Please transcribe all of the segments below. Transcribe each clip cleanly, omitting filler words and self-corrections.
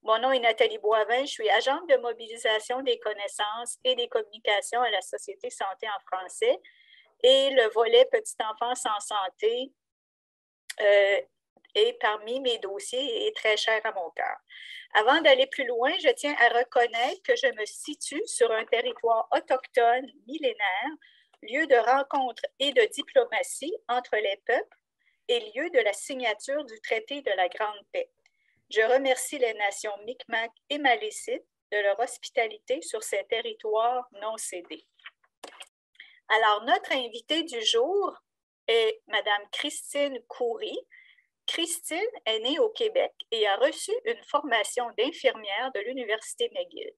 Mon nom est Nathalie Boivin, je suis agente de mobilisation des connaissances et des communications à la Société Santé en français et le volet Petite enfance en santé est parmi mes dossiers et est très cher à mon cœur. Avant d'aller plus loin, je tiens à reconnaître que je me situe sur un territoire autochtone millénaire, lieu de rencontre et de diplomatie entre les peuples et lieu de la signature du traité de la Grande Paix. Je remercie les nations Micmac et Malécite de leur hospitalité sur ces territoires non cédés. Alors, notre invitée du jour est Mme Christine Khoury. Christine est née au Québec et a reçu une formation d'infirmière de l'Université McGill.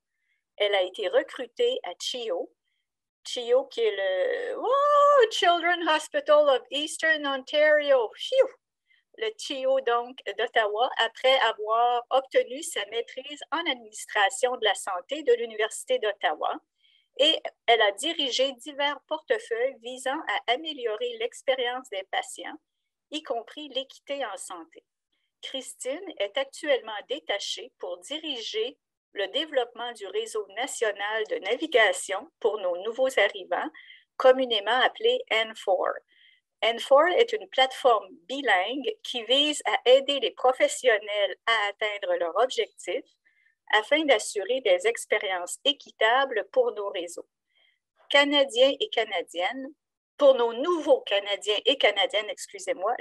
Elle a été recrutée à CHEO, CHEO qui est le Children's Hospital of Eastern Ontario. Phew! Le CHEO donc d'Ottawa, après avoir obtenu sa maîtrise en administration de la santé de l'Université d'Ottawa. Et elle a dirigé divers portefeuilles visant à améliorer l'expérience des patients, y compris l'équité en santé. Christine est actuellement détachée pour diriger le développement du réseau national de navigation pour nos nouveaux arrivants, communément appelé N4. N4 est une plateforme bilingue qui vise à aider les professionnels à atteindre leurs objectifs afin d'assurer des expériences équitables pour nos réseaux. Canadiens et Canadiennes, pour nos nouveaux Canadiens et Canadiennes,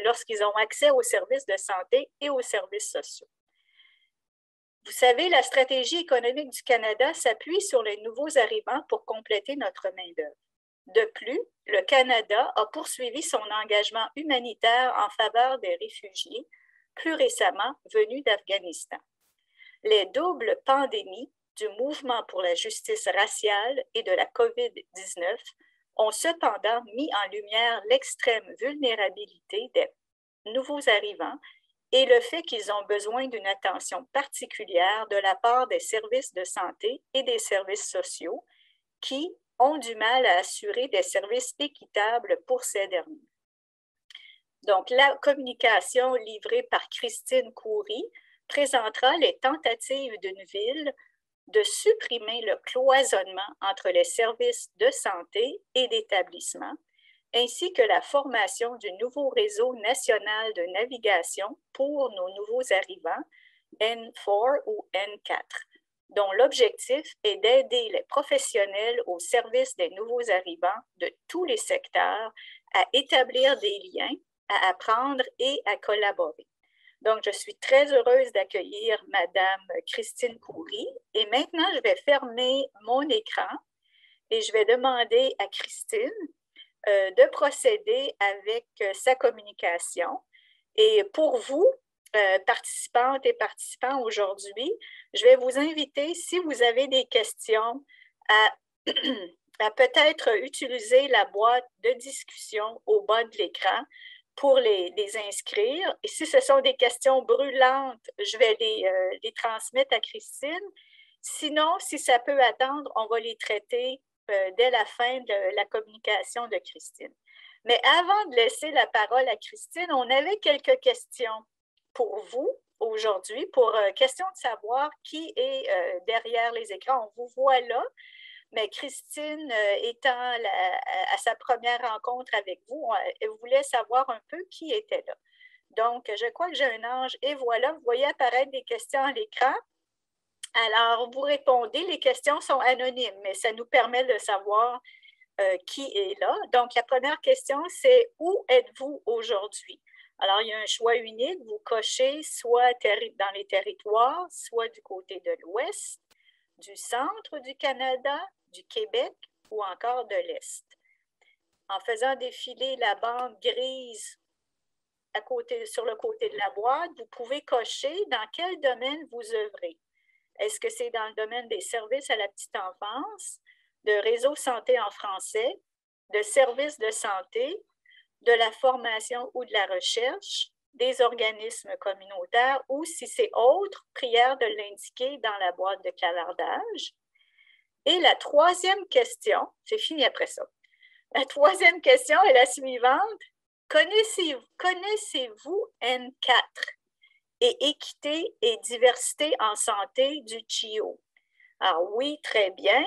lorsqu'ils ont accès aux services de santé et aux services sociaux. Vous savez, la stratégie économique du Canada s'appuie sur les nouveaux arrivants pour compléter notre main-d'œuvre. De plus, le Canada a poursuivi son engagement humanitaire en faveur des réfugiés, plus récemment venus d'Afghanistan. Les doubles pandémies du mouvement pour la justice raciale et de la COVID-19 ont cependant mis en lumière l'extrême vulnérabilité des nouveaux arrivants et le fait qu'ils ont besoin d'une attention particulière de la part des services de santé et des services sociaux qui ont du mal à assurer des services équitables pour ces derniers. Donc, la communication livrée par Christine Khoury présentera les tentatives d'une ville de supprimer le cloisonnement entre les services de santé et d'établissement, ainsi que la formation du nouveau réseau national de navigation pour nos nouveaux arrivants, N4 ou N4, dont l'objectif est d'aider les professionnels au service des nouveaux arrivants de tous les secteurs à établir des liens, à apprendre et à collaborer. Donc, je suis très heureuse d'accueillir Mme Christine Khoury. Et maintenant, je vais fermer mon écran et je vais demander à Christine de procéder avec sa communication. Et pour vous, participantes et participants aujourd'hui, je vais vous inviter, si vous avez des questions, à peut-être utiliser la boîte de discussion au bas de l'écran pour les inscrire. Et si ce sont des questions brûlantes, je vais les transmettre à Christine. Sinon, si ça peut attendre, on va les traiter dès la fin de la communication de Christine. Mais avant de laisser la parole à Christine, on avait quelques questions pour vous aujourd'hui, pour question de savoir qui est derrière les écrans. On vous voit là, mais Christine étant à sa première rencontre avec vous, elle voulait savoir un peu qui était là. Donc, je crois que j'ai un ange et voilà, vous voyez apparaître des questions à l'écran. Alors, vous répondez, les questions sont anonymes, mais ça nous permet de savoir qui est là. Donc, la première question, c'est « Où êtes-vous aujourd'hui? » Alors, il y a un choix unique. Vous cochez soit dans les territoires, soit du côté de l'Ouest, du centre du Canada, du Québec ou encore de l'Est. En faisant défiler la bande grise sur le côté de la boîte, vous pouvez cocher dans quel domaine vous œuvrez. Est-ce que c'est dans le domaine des services à la petite enfance, de réseau santé en français, de services de santé, de la formation ou de la recherche, des organismes communautaires ou si c'est autre, prière de l'indiquer dans la boîte de clavardage. Et la troisième question, c'est fini après ça. La troisième question est la suivante. Connaissez-vous N4? et équité et diversité en santé du CHIO. Alors oui, très bien,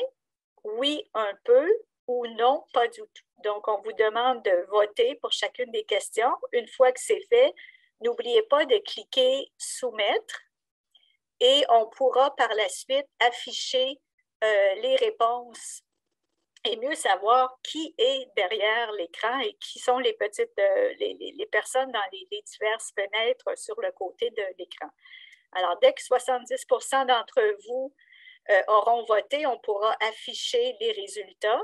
oui, un peu, ou non, pas du tout. Donc, on vous demande de voter pour chacune des questions. Une fois que c'est fait, n'oubliez pas de cliquer « Soumettre » et on pourra par la suite afficher les réponses et mieux savoir qui est derrière l'écran et qui sont les petites, les personnes dans les diverses fenêtres sur le côté de l'écran. Alors, dès que 70% d'entre vous auront voté, on pourra afficher les résultats.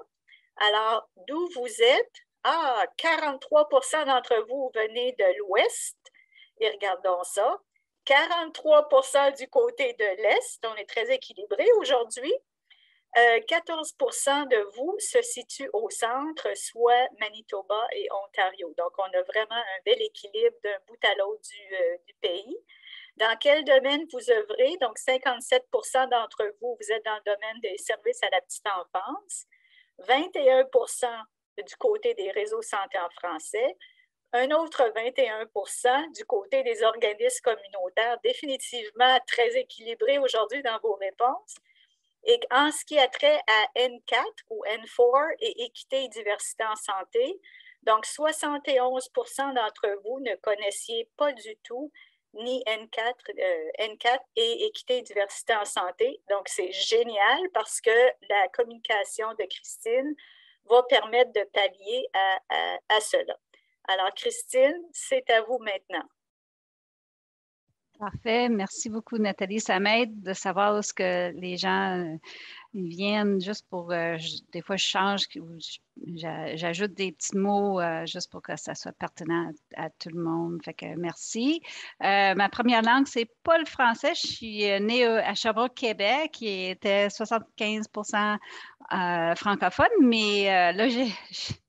Alors, d'où vous êtes? Ah, 43% d'entre vous venez de l'Ouest. Et regardons ça. 43% du côté de l'Est. On est très équilibré aujourd'hui. 14% de vous se situent au centre, soit Manitoba et Ontario. Donc, on a vraiment un bel équilibre d'un bout à l'autre du pays. Dans quel domaine vous œuvrez? Donc, 57% d'entre vous, vous êtes dans le domaine des services à la petite enfance. 21% du côté des réseaux santé en français. Un autre 21% du côté des organismes communautaires, définitivement très équilibré aujourd'hui dans vos réponses. Et en ce qui a trait à N4 ou N4 et équité et diversité en santé, donc 71% d'entre vous ne connaissiez pas du tout ni N4 et équité et diversité en santé. Donc, c'est génial parce que la communication de Christine va permettre de pallier à cela. Alors, Christine, c'est à vous maintenant. Parfait. Merci beaucoup, Nathalie. Ça m'aide de savoir où est-ce que les gens viennent juste pour, des fois, je change, j'ajoute des petits mots juste pour que ça soit pertinent à tout le monde. Fait que merci. Ma première langue, c'est pas le français. Je suis née à Sherbrooke, Québec, qui était 75% francophone, mais là,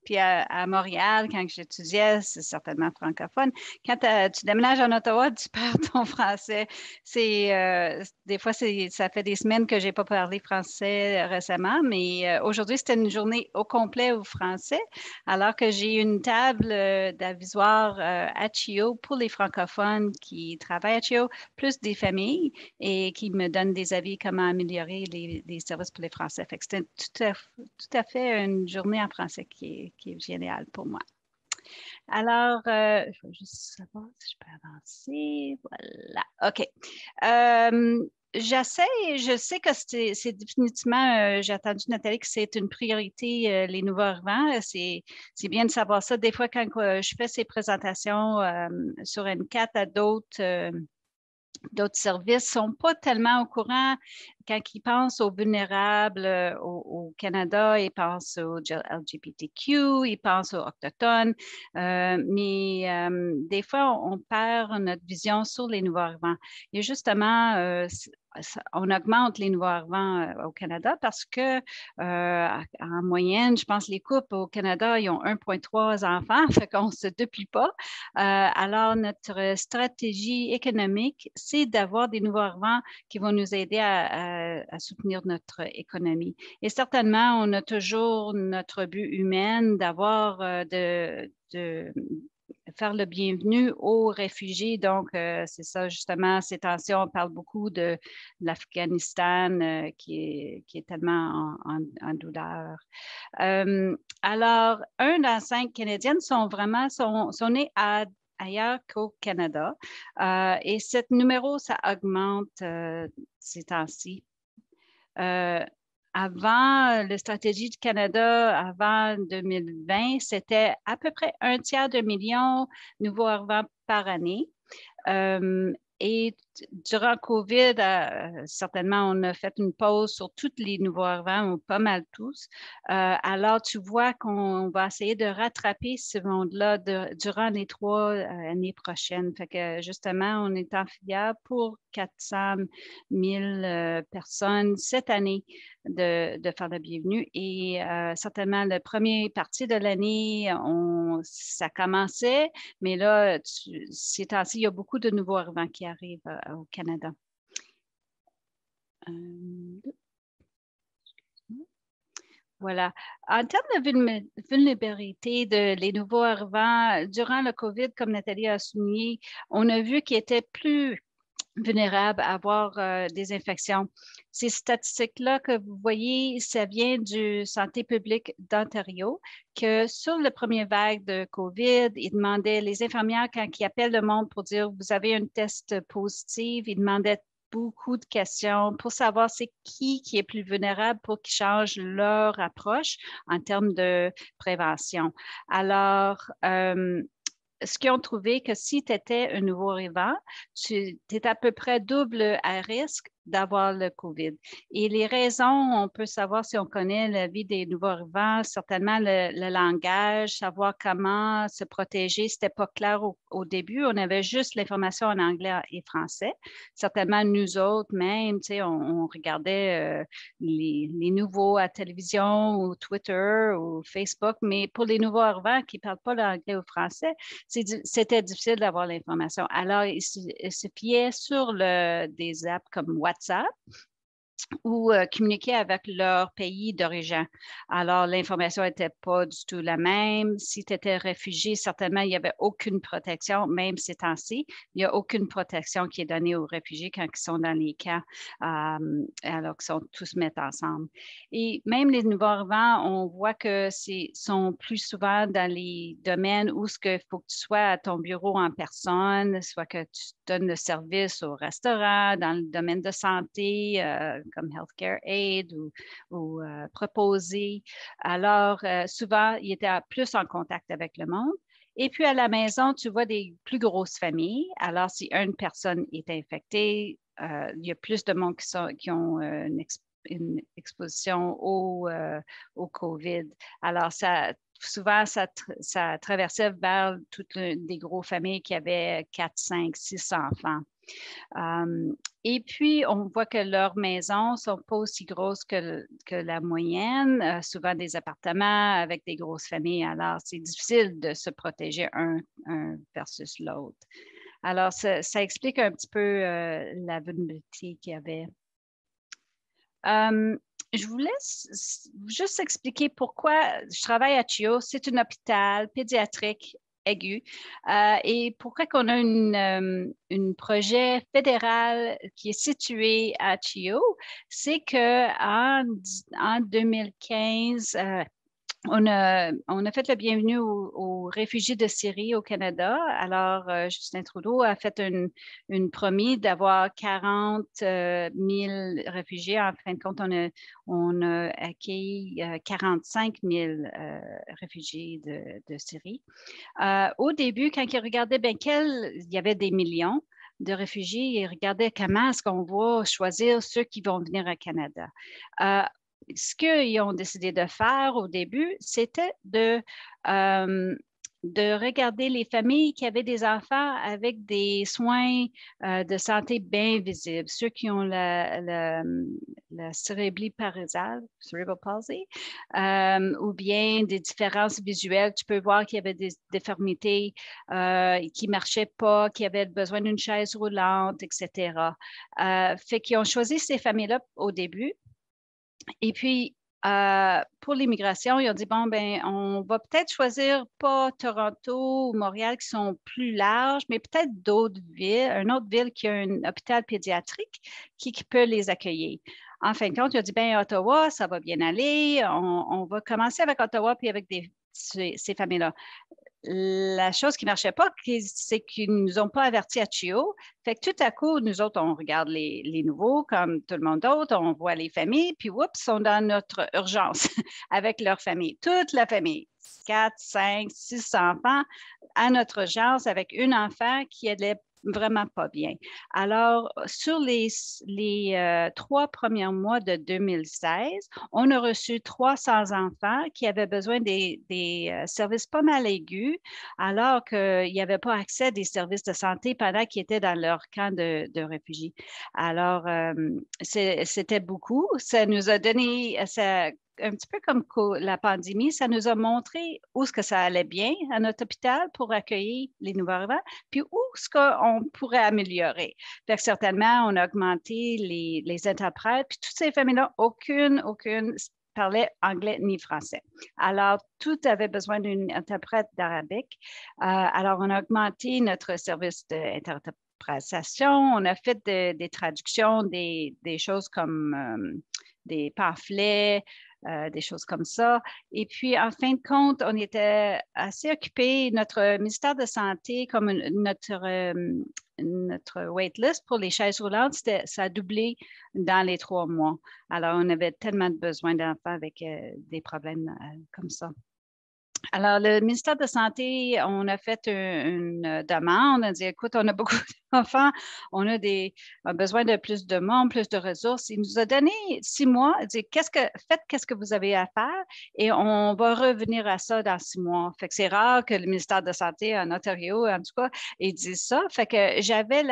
puis à Montréal, quand j'étudiais, c'est certainement francophone. Quand tu déménages en Ottawa, tu perds ton français. Des fois, ça fait des semaines que j'ai pas parlé français récemment, mais aujourd'hui, c'était une journée au complet au français, alors que j'ai une table d'avisoire à CHIO pour les francophones qui travaillent à CHIO, plus des familles, et qui me donnent des avis comment améliorer les services pour les Français. Fait que c'était tout à fait une journée en français qui est géniale pour moi. Alors, je vais juste savoir si je peux avancer. Voilà. OK. Je sais que c'est définitivement, j'ai entendu Nathalie que c'est une priorité, les nouveaux arrivants. C'est bien de savoir ça. Des fois, quand je fais ces présentations sur N4 à d'autres services ne sont pas tellement au courant quand ils pensent aux vulnérables au Canada, ils pensent aux LGBTQ, ils pensent aux autochtones, mais des fois, on perd notre vision sur les nouveaux arrivants. Et justement, on augmente les nouveaux arrivants au Canada parce que en moyenne, je pense les couples au Canada, ils ont 1,3 enfants, fait qu'on ne se duplie pas. Alors, notre stratégie économique, c'est d'avoir des nouveaux arrivants qui vont nous aider à soutenir notre économie. Et certainement, on a toujours notre but humain d'avoir de faire le bienvenu aux réfugiés. Donc, c'est ça, justement, ces tensions, on parle beaucoup de l'Afghanistan qui est tellement en douleur. Alors, 1 dans 5 Canadiennes sont nées ailleurs qu'au Canada. Et ce numéro, ça augmente ces temps-ci. Avant la stratégie du Canada, avant 2020, c'était à peu près 1/3 de million de nouveaux arrivants par année. Et durant COVID, certainement, on a fait une pause sur tous les nouveaux arrivants, ou pas mal tous. Alors, tu vois qu'on va essayer de rattraper ce monde-là durant les 3 années prochaines. Fait que justement, on est en filière pour 400 000 personnes cette année de faire le bienvenu. Et certainement, la première partie de l'année, ça commençait, mais là, ces temps-ci, il y a beaucoup de nouveaux arrivants qui arrivent au Canada. Voilà. En termes de vulnérabilité les nouveaux arrivants, durant le COVID, comme Nathalie a souligné, on a vu qu'ils étaient plus vulnérables à avoir des infections. Ces statistiques-là que vous voyez, ça vient du Santé publique d'Ontario, que sur le premier vague de COVID, ils demandaient, les infirmières, quand ils appellent le monde pour dire, vous avez un test positif, ils demandaient beaucoup de questions pour savoir c'est qui est plus vulnérable pour qu'ils changent leur approche en termes de prévention. Alors, ce qu'ils ont trouvé que si tu étais un nouveau arrivant, tu es à peu près double à risque d'avoir le COVID. Et les raisons, on peut savoir si on connaît la vie des nouveaux arrivants, certainement le langage, savoir comment se protéger. C'était pas clair au début. On avait juste l'information en anglais et français. Certainement, nous autres, même, tu sais, on regardait les nouveaux à télévision ou Twitter ou Facebook, mais pour les nouveaux arrivants qui ne parlent pas l'anglais ou français, c'était difficile d'avoir l'information. Alors, ils se fiaient sur des apps comme WhatsApp ou communiquer avec leur pays d'origine. Alors, l'information n'était pas du tout la même. Si tu étais réfugié, certainement, il n'y avait aucune protection, même ces temps-ci. Il n'y a aucune protection qui est donnée aux réfugiés quand ils sont dans les camps, alors qu'ils sont tous mettent ensemble. Et même les nouveaux arrivants, on voit que sont plus souvent dans les domaines où il faut que tu sois à ton bureau en personne, soit que tu donnes le service au restaurant, dans le domaine de santé, comme Healthcare Aid ou Proposé. Alors, souvent, il était plus en contact avec le monde. Et puis, à la maison, tu vois des plus grosses familles. Alors, si une personne est infectée, il y a plus de monde qui ont une exposition au COVID. Alors, souvent, ça traversait vers toutes des grosses familles qui avaient 4, 5, 6 enfants. Et puis, on voit que leurs maisons ne sont pas aussi grosses que la moyenne, souvent des appartements avec des grosses familles. Alors, c'est difficile de se protéger un versus l'autre. Alors, ça explique un petit peu la vulnérabilité qu'il y avait. Je vous laisse juste expliquer pourquoi je travaille à CHEO. C'est un hôpital pédiatrique aigu et pourquoi qu'on a un projet fédéral qui est situé à CHEO. C'est qu'en 2015, on a fait le bienvenue aux réfugiés de Syrie au Canada. Alors, Justin Trudeau a fait une promis d'avoir 40 000 réfugiés. En fin de compte, on a accueilli 45 000 réfugiés de Syrie. Au début, quand ils regardaient il y avait des millions de réfugiés, ils regardaient comment est-ce qu'on va choisir ceux qui vont venir au Canada. Ce qu'ils ont décidé de faire au début, c'était de regarder les familles qui avaient des enfants avec des soins de santé bien visibles, ceux qui ont la céréblie parésale, cerebral palsy, ou bien des différences visuelles. Tu peux voir qu'il y avait des déformités qui ne marchaient pas, qui avaient besoin d'une chaise roulante, etc. Fait qu'ils ont choisi ces familles-là au début. Et puis, pour l'immigration, ils ont dit, bon, ben, on va peut-être choisir pas Toronto ou Montréal qui sont plus larges, mais peut-être d'autres villes, une autre ville qui a un hôpital pédiatrique qui peut les accueillir. En fin de compte, ils ont dit, ben, Ottawa, ça va bien aller. On va commencer avec Ottawa puis avec ces familles-là. La chose qui ne marchait pas, c'est qu'ils ne nous ont pas avertis à CHEO. Fait que tout à coup, nous autres, on regarde les nouveaux comme tout le monde d'autre, on voit les familles, puis oups, ils sont dans notre urgence avec leur famille, toute la famille. 4, 5, 6 enfants à notre urgence avec un enfant qui allait vraiment pas bien. Alors, sur les 3 premiers mois de 2016, on a reçu 300 enfants qui avaient besoin des services pas mal aigus, alors qu'il n'y avait pas accès à des services de santé pendant qu'ils étaient dans leur camp de réfugiés. Alors, c'était beaucoup. Ça nous a donné, un petit peu comme la pandémie, ça nous a montré où est-ce que ça allait bien à notre hôpital pour accueillir les nouveaux arrivants, puis où est-ce qu'on pourrait améliorer. Fait que certainement, on a augmenté les interprètes, puis toutes ces familles-là, aucune parlait anglais ni français. Alors, tout avait besoin d'une interprète d'arabique. Alors, on a augmenté notre service d'interprète prestations, on a fait des traductions, des choses comme des pamphlets, des choses comme ça. Et puis, en fin de compte, on était assez occupés. Notre ministère de Santé, comme notre waitlist pour les chaises roulantes, ça a doublé dans les 3 mois. Alors, on avait tellement de besoin d'enfants avec des problèmes comme ça. Alors, le ministère de la Santé, on a fait une demande. On a dit, écoute, on a beaucoup d'enfants, on a besoin de plus de monde, plus de ressources. Il nous a donné 6 mois. Il dit, faites qu'est-ce que vous avez à faire et on va revenir à ça dans 6 mois. Fait que c'est rare que le ministère de la Santé en Ontario, en tout cas, il dise ça. Fait que j'avais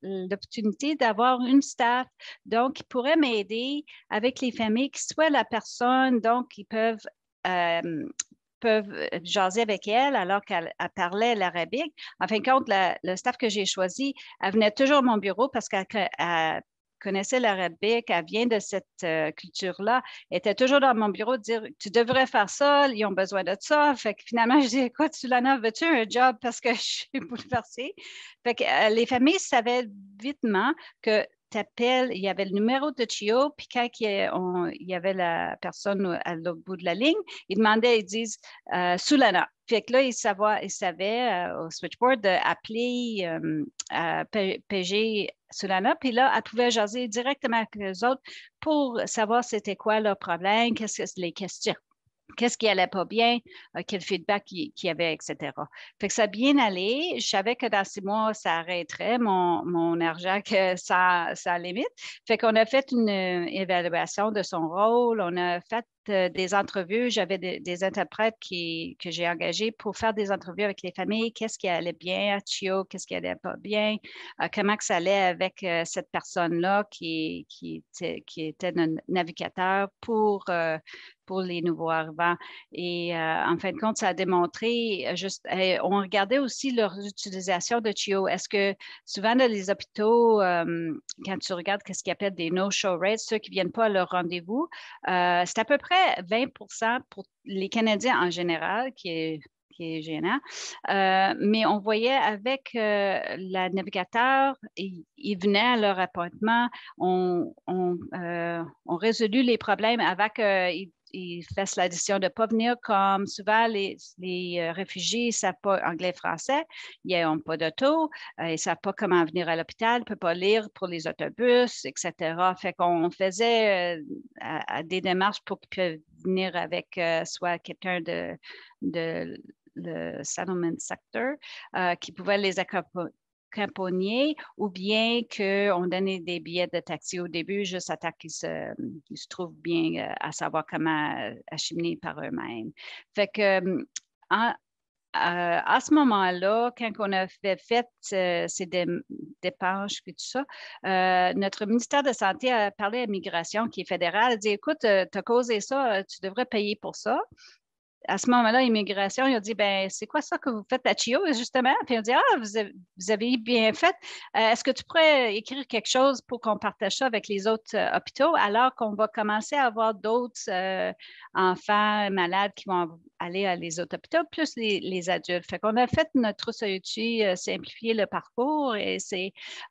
l'opportunité d'avoir une staff, donc, qui pourrait m'aider avec les familles, qui soit la personne, donc, qui peuvent jaser avec elle alors qu'elle parlait l'arabique. En fin de compte, le staff que j'ai choisi, elle venait toujours à mon bureau parce qu'elle connaissait l'arabique, elle vient de cette culture-là, elle était toujours dans mon bureau de dire, tu devrais faire ça, ils ont besoin de ça. Fait que finalement, je dis, écoute, Sulana, veux-tu un job parce que je suis bouleversée? Fait que les familles savaient vitement que t'appelles, il y avait le numéro de CHIO, puis quand il y avait la personne à l'autre bout de la ligne, ils demandaient, ils disent Sulana. Fait que là, ils savaient au switchboard d'appeler PG Sulana, puis là, elle pouvait jaser directement avec les autres pour savoir c'était quoi leur problème, les questions. Qu'est-ce qui allait pas bien, quel feedback qu'il y avait, etc. Fait que ça a bien allé. Je savais que dans 6 mois, ça arrêterait mon argent, que ça limite. Fait qu'on a fait une évaluation de son rôle. On a fait des entrevues. J'avais des interprètes que j'ai engagés pour faire des entrevues avec les familles. Qu'est-ce qui allait bien à Chio? Qu'est-ce qui allait pas bien? Comment que ça allait avec cette personne-là qui était notre navigateur pour les nouveaux arrivants. Et en fin de compte, ça a démontré on regardait aussi leur utilisation de CHIO. Est-ce que souvent dans les hôpitaux, quand tu regardes ce qu'ils appellent des no-show rates, ceux qui ne viennent pas à leur rendez-vous, c'est à peu près 20 pour les Canadiens en général, qui est gênant. Mais on voyait avec la navigateur, ils venaient à leur appointement, on résolu les problèmes avant qu'ils fassent la décision de ne pas venir, comme souvent les réfugiés ne savent pas anglais-français, ils n'ont pas d'auto, ils ne savent pas comment venir à l'hôpital, ils ne peuvent pas lire pour les autobus, etc. Fait qu'on faisait des démarches pour qu'ils puissent venir avec soit quelqu'un de le settlement sector qui pouvait les accompagner ou bien qu'on donnait des billets de taxi au début juste à temps qu'ils se trouvent bien à savoir comment acheminer par eux-mêmes. Fait que à ce moment-là, quand on a fait ces dépenses et tout ça, notre ministère de Santé a parlé à Migration, qui est fédéral, a dit, écoute, tu as causé ça, tu devrais payer pour ça. À ce moment-là, Immigration, ils ont dit, ben c'est quoi ça que vous faites à Chio, justement? Puis ils ont dit, vous avez bien fait. Est-ce que tu pourrais écrire quelque chose pour qu'on partage ça avec les autres hôpitaux, alors qu'on va commencer à avoir d'autres enfants malades qui vont aller à les autres hôpitaux, plus les adultes. Fait qu'on a fait notre trousse à outils, simplifier le parcours et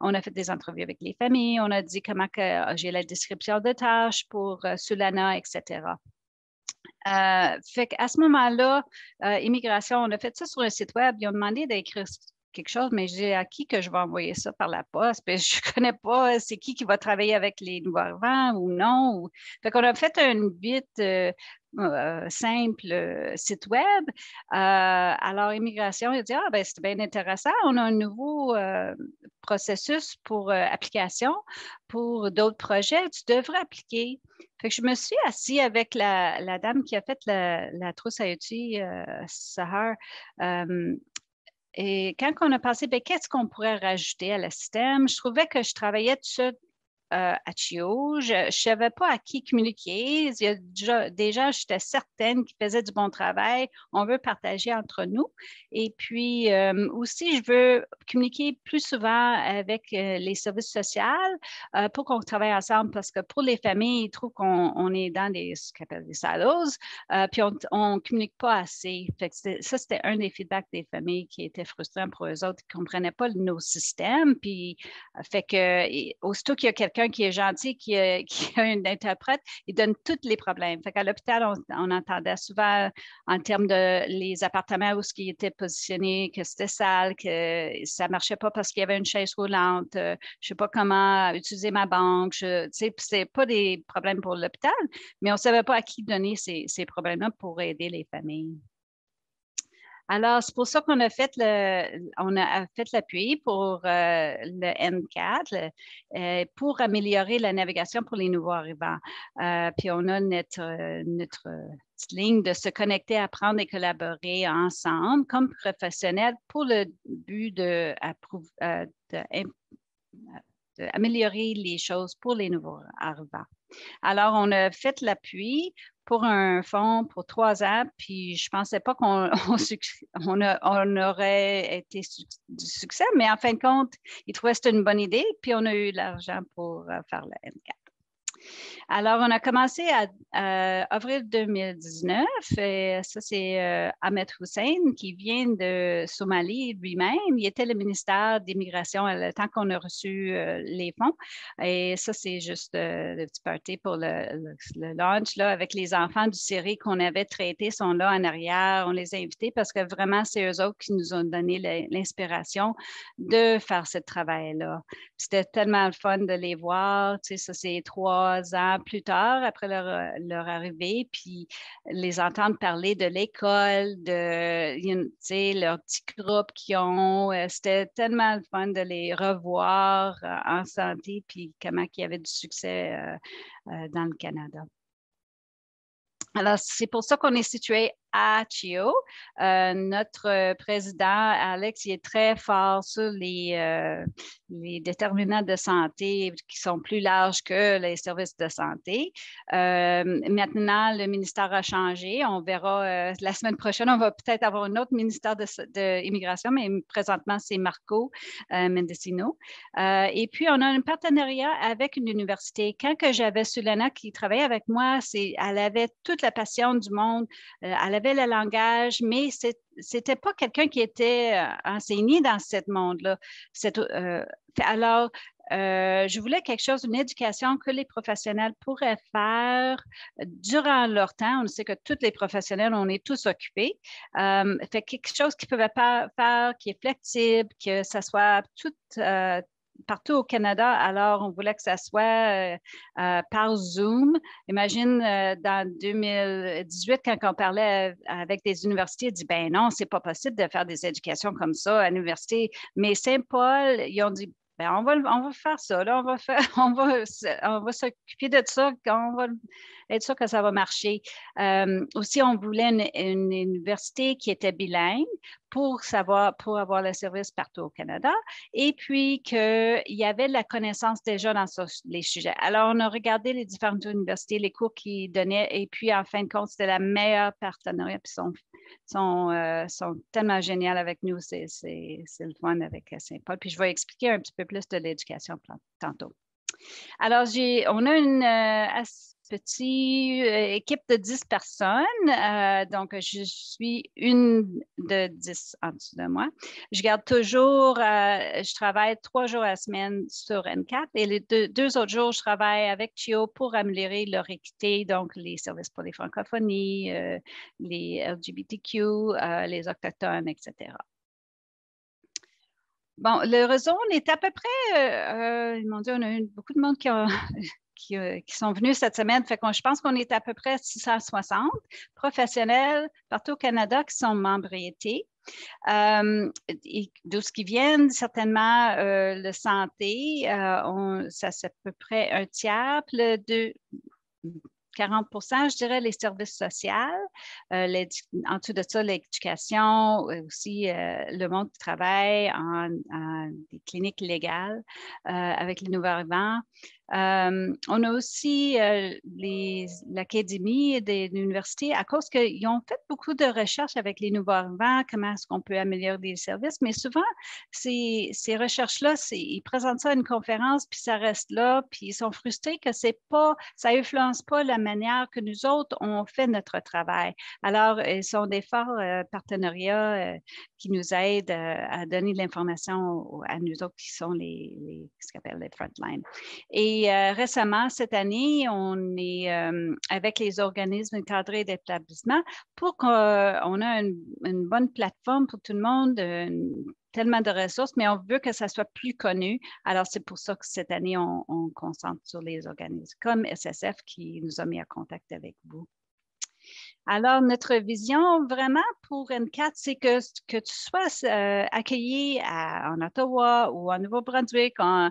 on a fait des entrevues avec les familles, on a dit comment que j'ai la description de tâches pour Sulana, etc. Fait qu'à ce moment-là, Immigration, on a fait ça sur un site web. Ils ont demandé d'écrire quelque chose, mais j'ai à qui que je vais envoyer ça par la poste? Puis je ne connais pas c'est qui va travailler avec les nouveaux arrivants ou non. Fait qu'on a fait un vite simple site web. Alors, Immigration, il a dit, ben c'est bien intéressant. On a un nouveau processus pour application pour d'autres projets. Tu devrais appliquer. Fait que je me suis assise avec la dame qui a fait la trousse à outils, Sahar. Et quand on a pensé, qu'est-ce qu'on pourrait rajouter à le système? Je trouvais que je travaillais tout seul à CHIO. Je ne savais pas à qui communiquer. Il y a déjà, j'étais certaine qu'ils faisaient du bon travail. On veut partager entre nous. Et puis, aussi, je veux communiquer plus souvent avec les services sociaux pour qu'on travaille ensemble parce que pour les familles, ils trouvent qu'on est dans ce qu'on appelle des silos, puis on ne communique pas assez. Fait que ça, c'était un des feedbacks des familles qui était frustrant pour eux autres, qui ne comprenaient pas nos systèmes. Puis, fait que, aussitôt qu'il y a quelqu'un qui est gentil, qui a un interprète, il donne tous les problèmes. Fait qu'à l'hôpital, on entendait souvent en termes de les appartements où ils étaient positionnés, que c'était sale, que ça ne marchait pas parce qu'il y avait une chaise roulante, je ne sais pas comment utiliser ma banque. C'est pas des problèmes pour l'hôpital, mais on ne savait pas à qui donner ces problèmes-là pour aider les familles. Alors, c'est pour ça qu'on a fait l'appui pour le N4 pour améliorer la navigation pour les nouveaux arrivants. Puis on a notre petite ligne de se connecter, apprendre et collaborer ensemble comme professionnels pour le but d'améliorer les choses pour les nouveaux arrivants. Alors, on a fait l'appui pour un fonds pour 3 ans, puis je ne pensais pas qu'on aurait été du succès, mais en fin de compte, ils trouvaient que c'était une bonne idée, puis on a eu l'argent pour faire le N4. Alors, on a commencé à avril 2019 et ça, c'est Ahmed Hussein qui vient de Somalie lui-même. Il était le ministère d'Immigration le temps qu'on a reçu les fonds. Et ça, c'est juste le petit party pour le lunch là, avec les enfants du Syrie qu'on avait traités, sont là en arrière. On les a invités parce que vraiment, c'est eux autres qui nous ont donné l'inspiration de faire ce travail-là. C'était tellement le fun de les voir. Tu sais, ça, c'est 3 ans plus tard, après leur arrivée, puis les entendre parler de l'école, tu sais, leur petit groupe qu'ils ont. C'était tellement le fun de les revoir en santé, puis comment il y avait du succès dans le Canada. Alors, c'est pour ça qu'on est situé à CHIO. Notre président, Alex, il est très fort sur les déterminants de santé qui sont plus larges que les services de santé. Maintenant, le ministère a changé. On verra la semaine prochaine, on va peut-être avoir un autre ministère d'immigration, mais présentement, c'est Marco Mendicino. Et puis, on a un partenariat avec une université. Quand que j'avais Sulena qui travaillait avec moi, elle avait toute la passion du monde. Elle avait le langage, mais c'était pas quelqu'un qui était enseigné dans ce monde-là. Alors, je voulais quelque chose, une éducation que les professionnels pourraient faire durant leur temps. On sait que tous les professionnels, on est tous occupés. Fait quelque chose qu'ils pouvaient faire, qui est flexible, que ça soit tout partout au Canada. Alors, on voulait que ça soit par Zoom. Imagine, dans 2018, quand on parlait avec des universités, ils disaient, ben non, c'est pas possible de faire des éducations comme ça à l'université. Mais Saint-Paul, ils ont dit, ben, on va faire ça, là, on va s'occuper de ça, on va être sûr que ça va marcher. Aussi, on voulait une université qui était bilingue pour avoir le service partout au Canada, et puis qu'il y avait de la connaissance déjà dans les sujets. Alors, on a regardé les différentes universités, les cours qu'ils donnaient, et puis en fin de compte, c'était la meilleure partenariat, puis sont tellement géniaux avec nous, c'est le fun avec Saint-Paul. Puis je vais expliquer un petit peu plus de l'éducation tantôt. Alors, on a une petite équipe de 10 personnes. Donc, je suis une de 10 en dessous de moi. Je garde toujours, je travaille 3 jours à la semaine sur N4 et les deux autres jours, je travaille avec CHIO pour améliorer leur équité, donc les services pour les francophonies, les LGBTQ, les autochtones, etc. Bon, le réseau, on est à peu près, mon Dieu, on a eu beaucoup de monde qui sont venus cette semaine. Fait je pense qu'on est à peu près 660 professionnels partout au Canada qui sont membriétés. D'où ce qui viennent, certainement, le santé, ça c'est à peu près un tiers. Puis 40%, je dirais, les services sociaux. En dessous de ça, l'éducation, aussi le monde qui travaille en des cliniques légales avec les nouveaux arrivants. On a aussi l'Académie de l'université, à cause qu'ils ont fait beaucoup de recherches avec les nouveaux arrivants, comment est-ce qu'on peut améliorer les services, mais souvent, ces recherches-là, ils présentent ça à une conférence, puis ça reste là, puis ils sont frustrés que ça n'influence pas la manière que nous autres, on fait notre travail. Alors, ils sont des forts partenariats qui nous aident à donner de l'information à nous autres qui sont ce qu'on appelle les frontline. Et récemment, cette année, on est avec les organismes encadrés d'établissement pour qu'on ait une bonne plateforme pour tout le monde, tellement de ressources, mais on veut que ça soit plus connu. Alors, c'est pour ça que cette année, on concentre sur les organismes comme SSF qui nous a mis en contact avec vous. Alors, notre vision vraiment pour N4, c'est que tu sois accueilli en Ottawa ou en Nouveau-Brunswick, en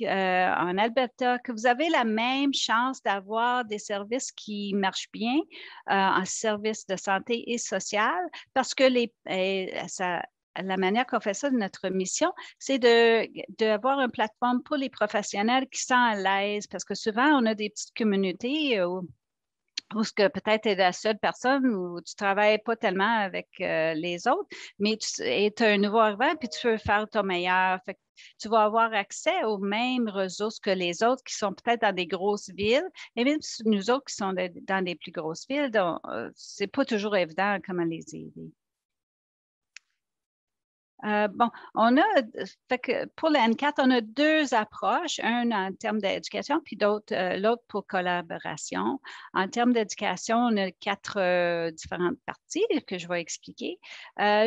Alberta, que vous avez la même chance d'avoir des services qui marchent bien en services de santé et social, parce que la manière qu'on fait ça de notre mission, c'est d'avoir une plateforme pour les professionnels qui sont à l'aise, parce que souvent, on a des petites communautés où ce que peut-être tu es la seule personne où tu ne travailles pas tellement avec les autres, mais tu es un nouveau arrivant puis tu veux faire ton meilleur. Fait que tu vas avoir accès aux mêmes ressources que les autres qui sont peut-être dans des grosses villes. Et même nous autres qui sont dans des plus grosses villes, ce n'est pas toujours évident comment les aider. Fait que pour le N4, on a deux approches, un en termes d'éducation, puis l'autre pour collaboration. En termes d'éducation, on a 4 différentes parties que je vais expliquer.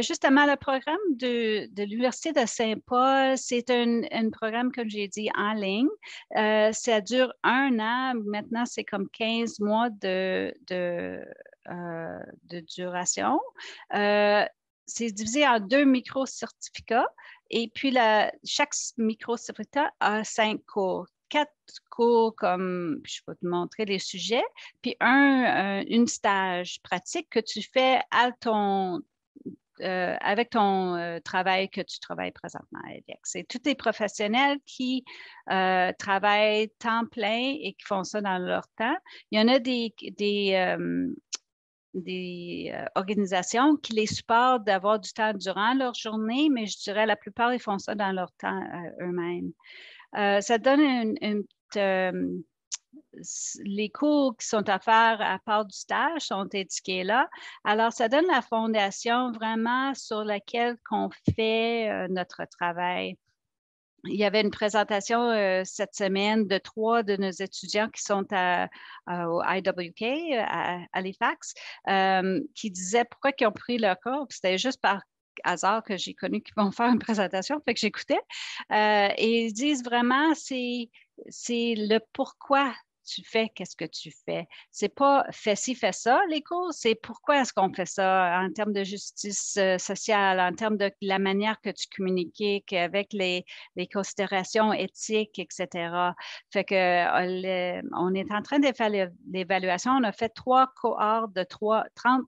Justement, le programme de l'Université de Saint-Paul, c'est un programme, comme j'ai dit, en ligne. Ça dure 1 an. Maintenant, c'est comme 15 mois de duration. C'est divisé en 2 micro-certificats et puis chaque micro-certificat a 5 cours. 4 cours comme, je vais te montrer les sujets, puis une stage pratique que tu fais avec ton travail que tu travailles présentement avec. C'est tous les professionnels qui travaillent temps plein et qui font ça dans leur temps. Il y en a des organisations qui les supportent d'avoir du temps durant leur journée, mais je dirais la plupart, ils font ça dans leur temps eux-mêmes. Ça donne les cours qui sont à faire à part du stage sont indiqués là. Alors, ça donne la fondation vraiment sur laquelle qu'on fait notre travail. Il y avait une présentation cette semaine de 3 de nos étudiants qui sont au IWK, à Halifax, qui disaient pourquoi ils ont pris leur cours. C'était juste par hasard que j'ai connu qu'ils vont faire une présentation, fait que j'écoutais. Et ils disent vraiment, c'est le pourquoi tu fais, qu'est-ce que tu fais. C'est pas fais ci, fais ça, les cours, c'est pourquoi est-ce qu'on fait ça en termes de justice sociale, en termes de la manière que tu communiques avec les considérations éthiques, etc. Fait que on est en train de faire l'évaluation. On a fait 3 cohortes de 30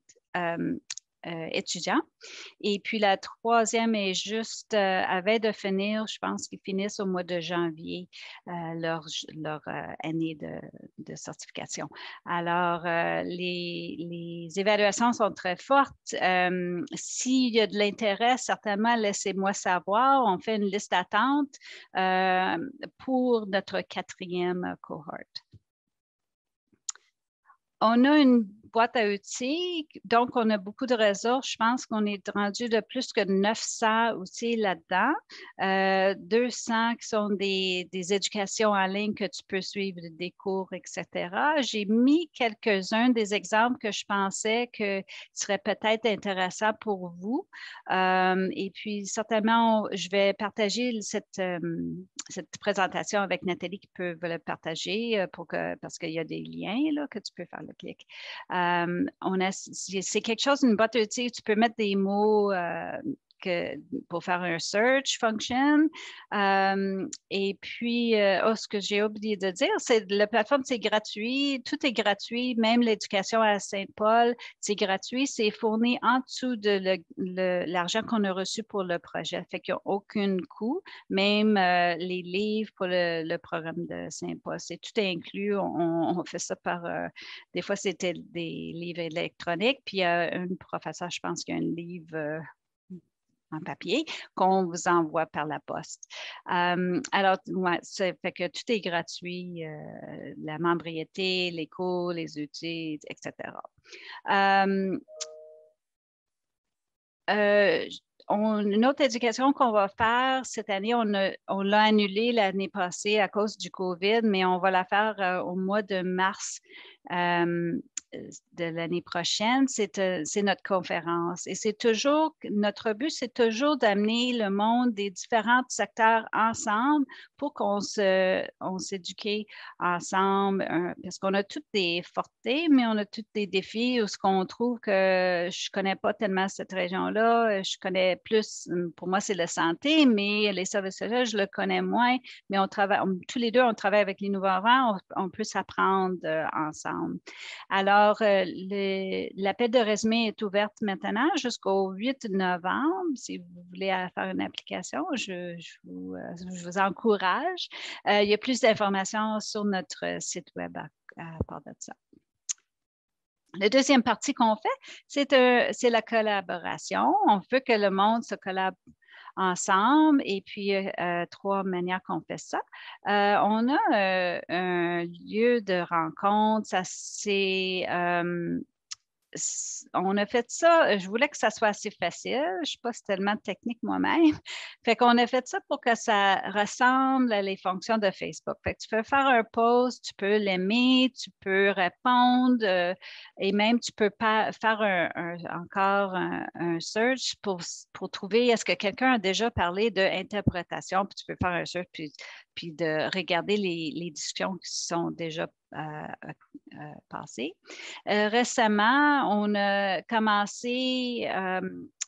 étudiants. Et puis la 3e est juste avait de finir, je pense qu'ils finissent au mois de janvier leur année de certification. Alors, les évaluations sont très fortes. S'il y a de l'intérêt, certainement, laissez-moi savoir. On fait une liste d'attente pour notre 4e cohorte. On a une boîte à outils, donc on a beaucoup de ressources. Je pense qu'on est rendu de plus que 900 outils là-dedans. 200 qui sont des éducations en ligne que tu peux suivre, des cours, etc. J'ai mis quelques-uns des exemples que je pensais que seraient peut-être intéressants pour vous. Et puis, certainement, je vais partager cette présentation avec Nathalie qui peut le partager parce qu'il y a des liens là, que tu peux faire le clic. C'est quelque chose, une boîte à outils, tu peux mettre des mots pour faire un search function. Et puis, ce que j'ai oublié de dire, c'est la plateforme, c'est gratuit. Tout est gratuit, même l'éducation à Saint-Paul, c'est gratuit. C'est fourni en dessous de l'argent qu'on a reçu pour le projet. Fait qu'il n'y a aucun coût. Même les livres pour le programme de Saint-Paul, c'est tout inclus. On fait ça par, des fois, c'était des livres électroniques. Puis, il y a une professeure, je pense qu'il y a un livre en papier qu'on vous envoie par la poste. Alors, ouais, ça fait que tout est gratuit, la membriété, les cours, les outils, etc. Une autre éducation qu'on va faire cette année, on l'a annulée l'année passée à cause du COVID, mais on va la faire au mois de mars de l'année prochaine. C'est notre conférence. Et c'est toujours, notre but, c'est toujours d'amener le monde des différents secteurs ensemble pour qu'on s'éduque ensemble, parce qu'on a toutes des fortés, mais on a tous des défis où ce qu'on trouve que je connais pas tellement cette région-là, je connais plus, pour moi, c'est la santé, mais les services sociaux, je le connais moins, mais on travaille, tous les deux, on travaille avec les nouveaux arrivants, on peut s'apprendre ensemble. Alors, l'appel de résumé est ouverte maintenant jusqu'au 8 novembre. Si vous voulez faire une application, je vous encourage. Il y a plus d'informations sur notre site web à part de ça. La deuxième partie qu'on fait, c'est la collaboration. On veut que le monde se collabore ensemble et puis trois manières qu'on fait ça. On a un lieu de rencontre, ça c'est on a fait ça, je voulais que ça soit assez facile, je ne suis pas tellement technique moi-même. Fait qu'on a fait ça pour que ça ressemble à les fonctions de Facebook. Fait que tu peux faire un post, tu peux l'aimer, tu peux répondre et même tu peux faire encore un search pour trouver est-ce que quelqu'un a déjà parlé d'interprétation, puis tu peux faire un search puis de regarder les discussions qui sont déjà passées. Récemment, on a commencé,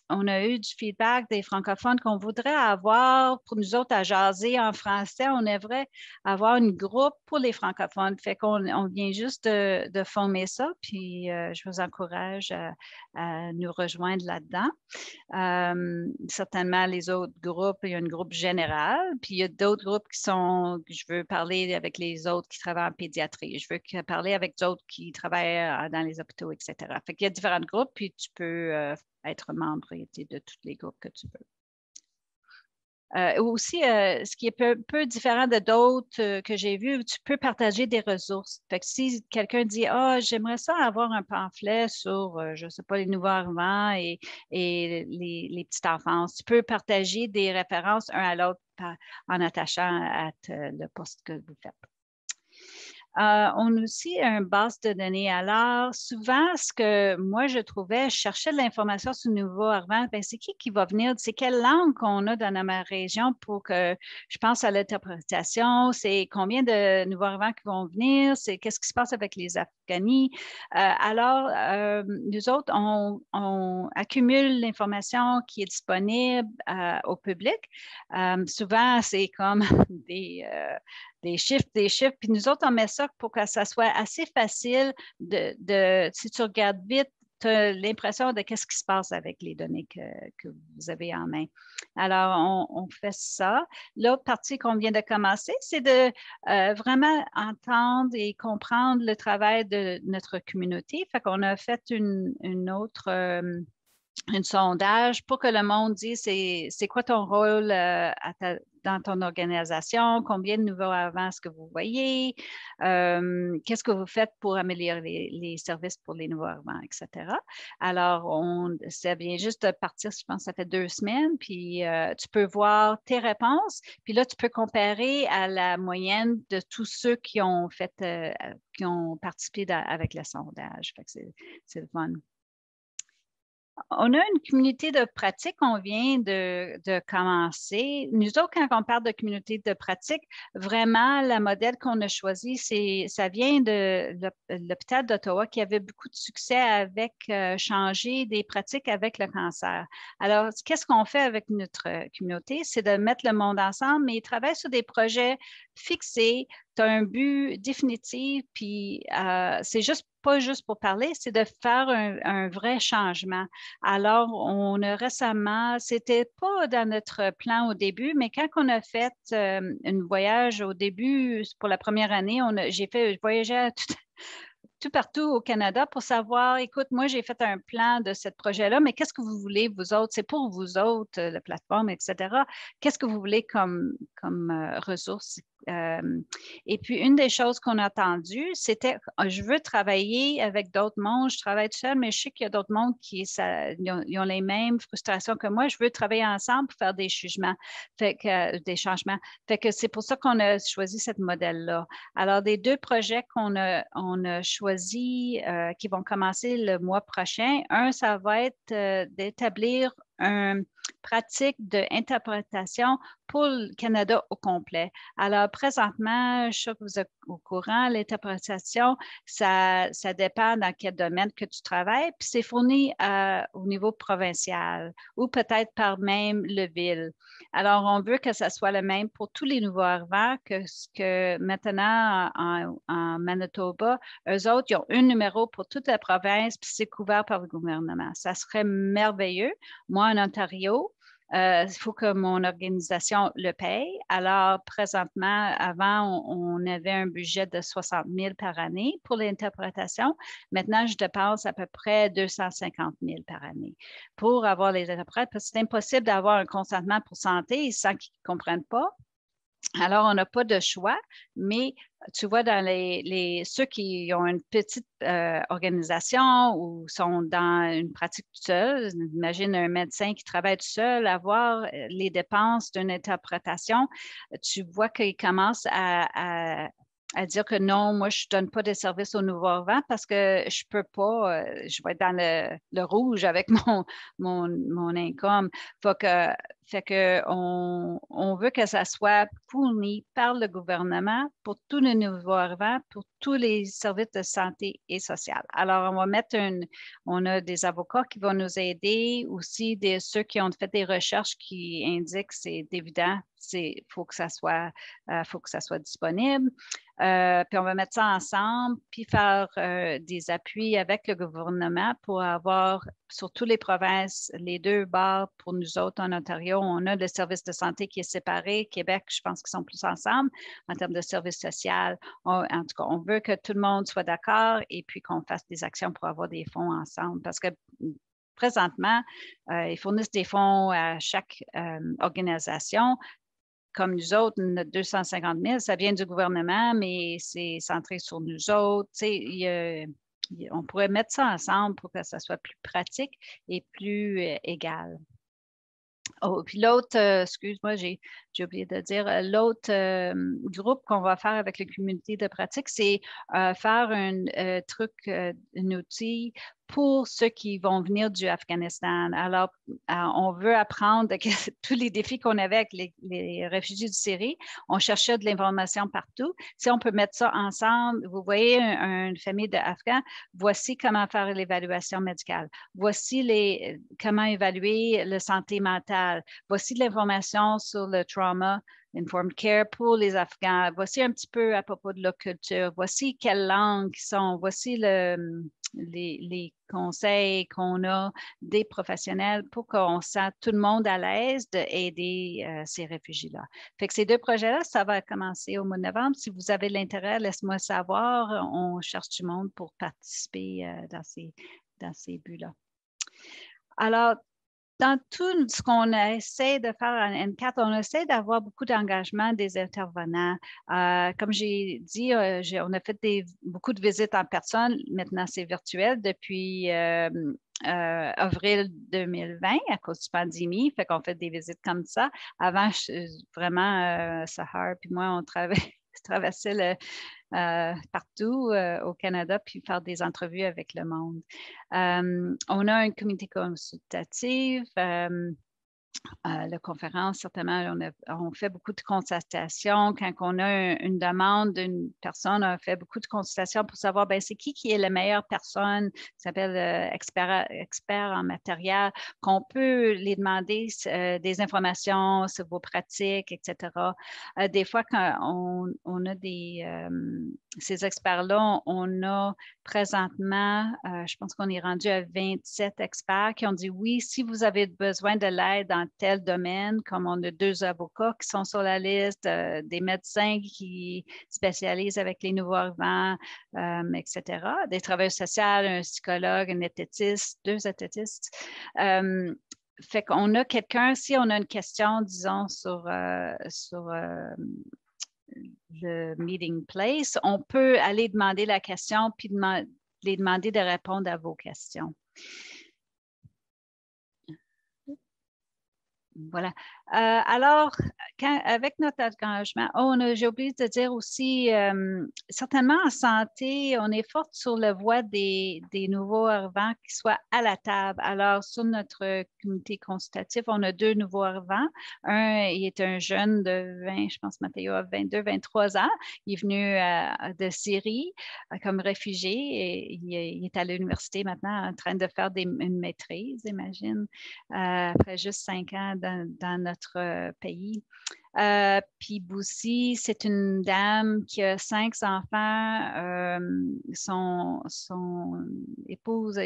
on a eu du feedback des francophones qu'on voudrait avoir pour nous autres à jaser en français. On aimerait avoir un groupe pour les francophones. Fait qu'on vient juste de former ça, puis je vous encourage à nous rejoindre là-dedans. Certainement, les autres groupes, il y a un groupe général, puis il y a d'autres groupes je veux parler avec les autres qui travaillent en pédiatrie, je veux parler avec d'autres qui travaillent dans les hôpitaux, etc. Fait qu'il y a différents groupes, puis tu peux être membre de tous les groupes que tu veux. Aussi, ce qui est peu différent de d'autres que j'ai vus, tu peux partager des ressources. Fait que si quelqu'un dit j'aimerais ça avoir un pamphlet sur, je ne sais pas, les nouveaux arrivants et les petites enfances, tu peux partager des références un à l'autre en attachant à le post que vous faites. On a aussi une base de données. Alors, souvent, ce que moi, je trouvais, je cherchais de l'information sur le nouveau arrivant. Ben, c'est qui va venir? C'est quelle langue qu'on a dans ma région pour que je pense à l'interprétation? C'est combien de nouveaux arrivants qui vont venir? C'est qu'est-ce qui se passe avec les Afghani? Alors, nous autres, on accumule l'information qui est disponible au public. Souvent, c'est comme des chiffres, puis nous autres, on met ça pour que ça soit assez facile si tu regardes vite, tu as l'impression de qu'est-ce qui se passe avec les données que vous avez en main. Alors, on fait ça. L'autre partie qu'on vient de commencer, c'est de vraiment entendre et comprendre le travail de notre communauté. Fait qu'on a fait une autre un sondage pour que le monde dise c'est quoi ton rôle dans ton organisation, combien de nouveaux arrivants est-ce que vous voyez, qu'est-ce que vous faites pour améliorer les services pour les nouveaux arrivants, etc. Alors, ça vient juste de partir, je pense que ça fait 2 semaines, puis tu peux voir tes réponses, puis là, tu peux comparer à la moyenne de tous ceux qui ont qui ont participé avec le sondage. Fait que c'est le fun. On a une communauté de pratique, on vient de commencer. Nous autres, quand on parle de communauté de pratique, vraiment, le modèle qu'on a choisi, ça vient de l'hôpital d'Ottawa qui avait beaucoup de succès avec changer des pratiques avec le cancer. Alors, qu'est-ce qu'on fait avec notre communauté? C'est de mettre le monde ensemble, mais ils travaillent sur des projets fixés. Tu as un but définitif, puis c'est pas juste pour parler, c'est de faire un vrai changement. Alors, on a récemment, c'était pas dans notre plan au début, mais quand on a fait un voyage au début, pour la première année, j'ai voyagé tout partout au Canada pour savoir, écoute, moi, j'ai fait un plan de ce projet-là, mais qu'est-ce que vous voulez, vous autres? C'est pour vous autres, la plateforme, etc. Qu'est-ce que vous voulez comme ressources? Et puis, une des choses qu'on a entendues, c'était, je veux travailler avec d'autres mondes, je travaille tout seul, mais je sais qu'il y a d'autres mondes ils ont les mêmes frustrations que moi. Je veux travailler ensemble pour faire des changements. Des changements. Fait que c'est pour ça qu'on a choisi ce modèle-là. Alors, des deux projets on a choisi qui vont commencer le mois prochain, ça va être d'établir une pratique d'interprétation pour le Canada au complet. Alors, présentement, je suis sûre que vous êtes au courant, l'interprétation, ça dépend dans quel domaine que tu travailles, puis c'est fourni au niveau provincial ou peut-être par même le ville. Alors, on veut que ça soit le même pour tous les nouveaux arrivants que maintenant en Manitoba, eux autres, ils ont un numéro pour toute la province, puis c'est couvert par le gouvernement. Ça serait merveilleux. Moi, en Ontario, il faut que mon organisation le paye. Alors, présentement, avant, on avait un budget de 60 000 par année pour l'interprétation. Maintenant, je dépense à peu près 250 000 par année pour avoir les interprètes, parce que c'est impossible d'avoir un consentement pour santé sans qu'ils ne comprennent pas. Alors, on n'a pas de choix, mais tu vois, dans ceux qui ont une petite organisation ou sont dans une pratique tout seul, imagine un médecin qui travaille tout seul, avoir les dépenses d'une interprétation, tu vois qu'il commence à dire que non, moi, je ne donne pas de service au nouveau arrivant parce que je ne peux pas, je vais être dans le rouge avec mon income. Fait que on veut que ça soit fourni par le gouvernement pour tous les nouveaux arrivants, pour tous les services de santé et sociale. Alors, on a des avocats qui vont nous aider, aussi ceux qui ont fait des recherches qui indiquent, c'est évident, faut que ça soit disponible. Puis on va mettre ça ensemble, puis faire des appuis avec le gouvernement pour avoir sur toutes les provinces, les deux bords pour nous autres en Ontario. On a le service de santé qui est séparé. Québec, je pense qu'ils sont plus ensemble en termes de service social. En tout cas, on veut que tout le monde soit d'accord et puis qu'on fasse des actions pour avoir des fonds ensemble parce que présentement, ils fournissent des fonds à chaque organisation. Comme nous autres, notre 250 000, ça vient du gouvernement, mais c'est centré sur nous autres. On pourrait mettre ça ensemble pour que ça soit plus pratique et plus égal. Oh, puis l'autre, excuse-moi, j'ai oublié de dire, l'autre groupe qu'on va faire avec la communauté de pratique, c'est faire un outil pour ceux qui vont venir du Afghanistan. Alors, on veut apprendre tous les défis qu'on avait avec les réfugiés de Syrie. On cherchait de l'information partout. Si on peut mettre ça ensemble, vous voyez une famille d'Afghans, voici comment faire l'évaluation médicale. Voici comment évaluer la santé mentale. Voici de l'information sur le trauma Informed Care pour les Afghans. Voici un petit peu à propos de leur culture. Voici quelles langues ils sont. Voici les conseils qu'on a des professionnels pour qu'on sente tout le monde à l'aise d'aider ces réfugiés-là. Fait que ces deux projets-là, ça va commencer au mois de novembre. Si vous avez l'intérêt, laisse-moi savoir. On cherche du monde pour participer dans ces buts-là. Alors, dans tout ce qu'on essaie de faire en N4, on essaie d'avoir beaucoup d'engagement des intervenants. Comme j'ai dit, on a fait beaucoup de visites en personne. Maintenant, c'est virtuel depuis avril 2020 à cause du pandémie. Fait qu'on fait des visites comme ça. Avant, vraiment, Sahar puis moi, on traversait partout au Canada, puis faire des entrevues avec le monde. On a un comité consultatif. La conférence, certainement, on fait beaucoup de consultations. Quand on a une demande d'une personne, on fait beaucoup de consultations pour savoir c'est qui est la meilleure personne, qui s'appelle expert en matériel, qu'on peut les demander des informations sur vos pratiques, etc. Des fois, quand on a ces experts-là, on a présentement, je pense qu'on est rendu à 27 experts qui ont dit oui, si vous avez besoin de l'aide dans tel domaine, comme on a 2 avocats qui sont sur la liste, des médecins qui spécialisent avec les nouveaux arrivants, etc., des travailleurs sociaux, un psychologue, un esthétiste, 2 esthétistes. Fait qu'on a quelqu'un, si on a une question, disons, sur le meeting place, on peut aller demander la question puis les demander de répondre à vos questions. Voilà. Alors, avec notre engagement, j'ai oublié de dire aussi, certainement en santé, on est forte sur la voie des nouveaux arrivants qui soient à la table. Alors, sur notre comité consultatif, on a 2 nouveaux arrivants. Un, il est un jeune de 20, je pense, Mathéo a 22, 23 ans. Il est venu de Syrie comme réfugié et il est à l'université maintenant en train de faire une maîtrise, j'imagine, après juste 5 ans dans notre pays. Puis Boussi, c'est une dame qui a 5 enfants. Son épouse a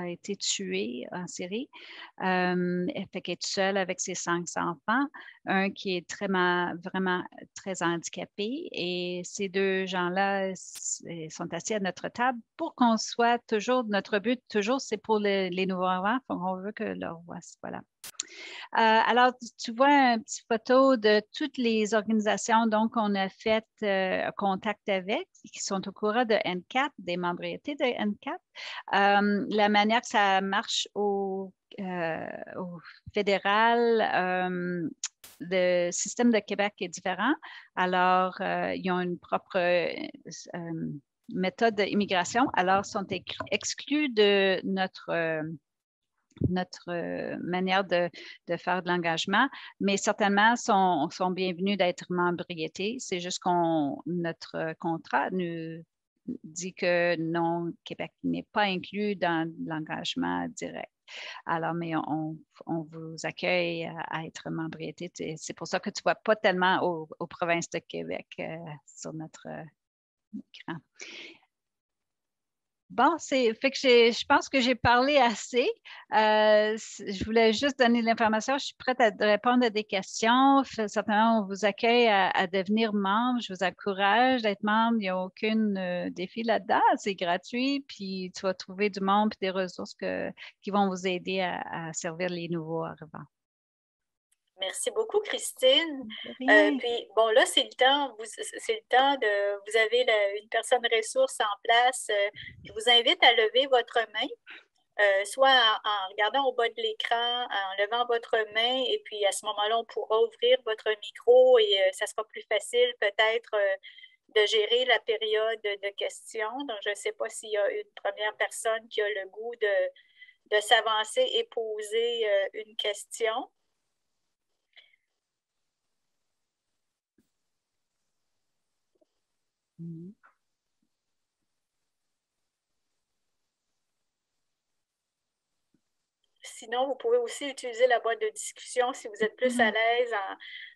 été tuée en Syrie. Elle fait qu'elle est seule avec ses 5 enfants. Un qui est vraiment très handicapé. Et ces 2 gens-là sont assis à notre table pour qu'on soit toujours, notre but toujours, c'est pour les nouveaux arrivants. On veut que leur voix, voilà. Alors, tu vois une petite photo de toutes les organisations donc on a fait contact avec, qui sont au courant de NCAT, des membriétés de NCAT. La manière que ça marche au fédéral, le système de Québec est différent. Alors, ils ont une propre méthode d'immigration. Alors, sont exclus de notre manière de faire de l'engagement, mais certainement sont bienvenus d'être membriétés. C'est juste notre contrat nous dit que non, Québec n'est pas inclus dans l'engagement direct. Alors, mais on vous accueille à être membriété. C'est pour ça que tu ne vois pas tellement aux provinces de Québec sur notre écran. Bon, fait que je pense que j'ai parlé assez. Je voulais juste donner l'information. Je suis prête à répondre à des questions. Certainement, on vous accueille à devenir membre. Je vous encourage d'être membre. Il n'y a aucun défi là-dedans. C'est gratuit. Puis tu vas trouver du monde et des ressources qui vont vous aider à servir les nouveaux arrivants. Merci beaucoup, Christine. Puis, bon, là, c'est le temps vous avez une personne ressource en place. Je vous invite à lever votre main, soit en regardant au bas de l'écran, en levant votre main, et puis à ce moment-là, on pourra ouvrir votre micro et ça sera plus facile peut-être de gérer la période de questions. Donc, je ne sais pas s'il y a une première personne qui a le goût de s'avancer et poser une question. Sinon, vous pouvez aussi utiliser la boîte de discussion si vous êtes plus à l'aise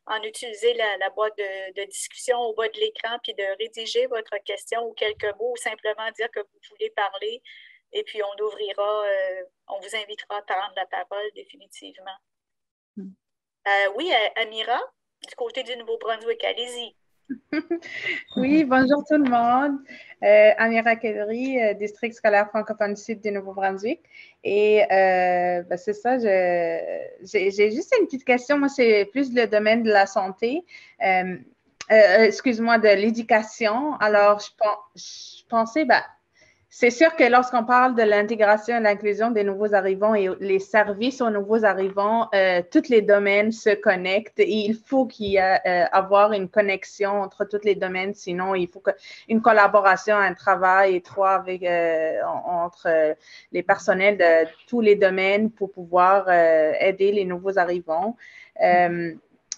en utiliser la boîte de discussion au bas de l'écran, puis de rédiger votre question ou quelques mots, ou simplement dire que vous voulez parler, et puis on vous invitera à prendre la parole définitivement. Oui, Amira, du côté du Nouveau-Brunswick, allez-y. Oui, bonjour tout le monde. Amira Kedri, district scolaire francophone sud du Nouveau-Brunswick. Et c'est ça, j'ai juste une petite question. Moi, c'est plus le domaine de la santé. Excuse-moi, de l'éducation. Alors, je pensais, C'est sûr que lorsqu'on parle de l'intégration et l'inclusion des nouveaux arrivants et les services aux nouveaux arrivants, tous les domaines se connectent et il faut qu'il y ait avoir une connexion entre tous les domaines, sinon il faut une collaboration, un travail étroit avec, entre les personnels de tous les domaines pour pouvoir aider les nouveaux arrivants.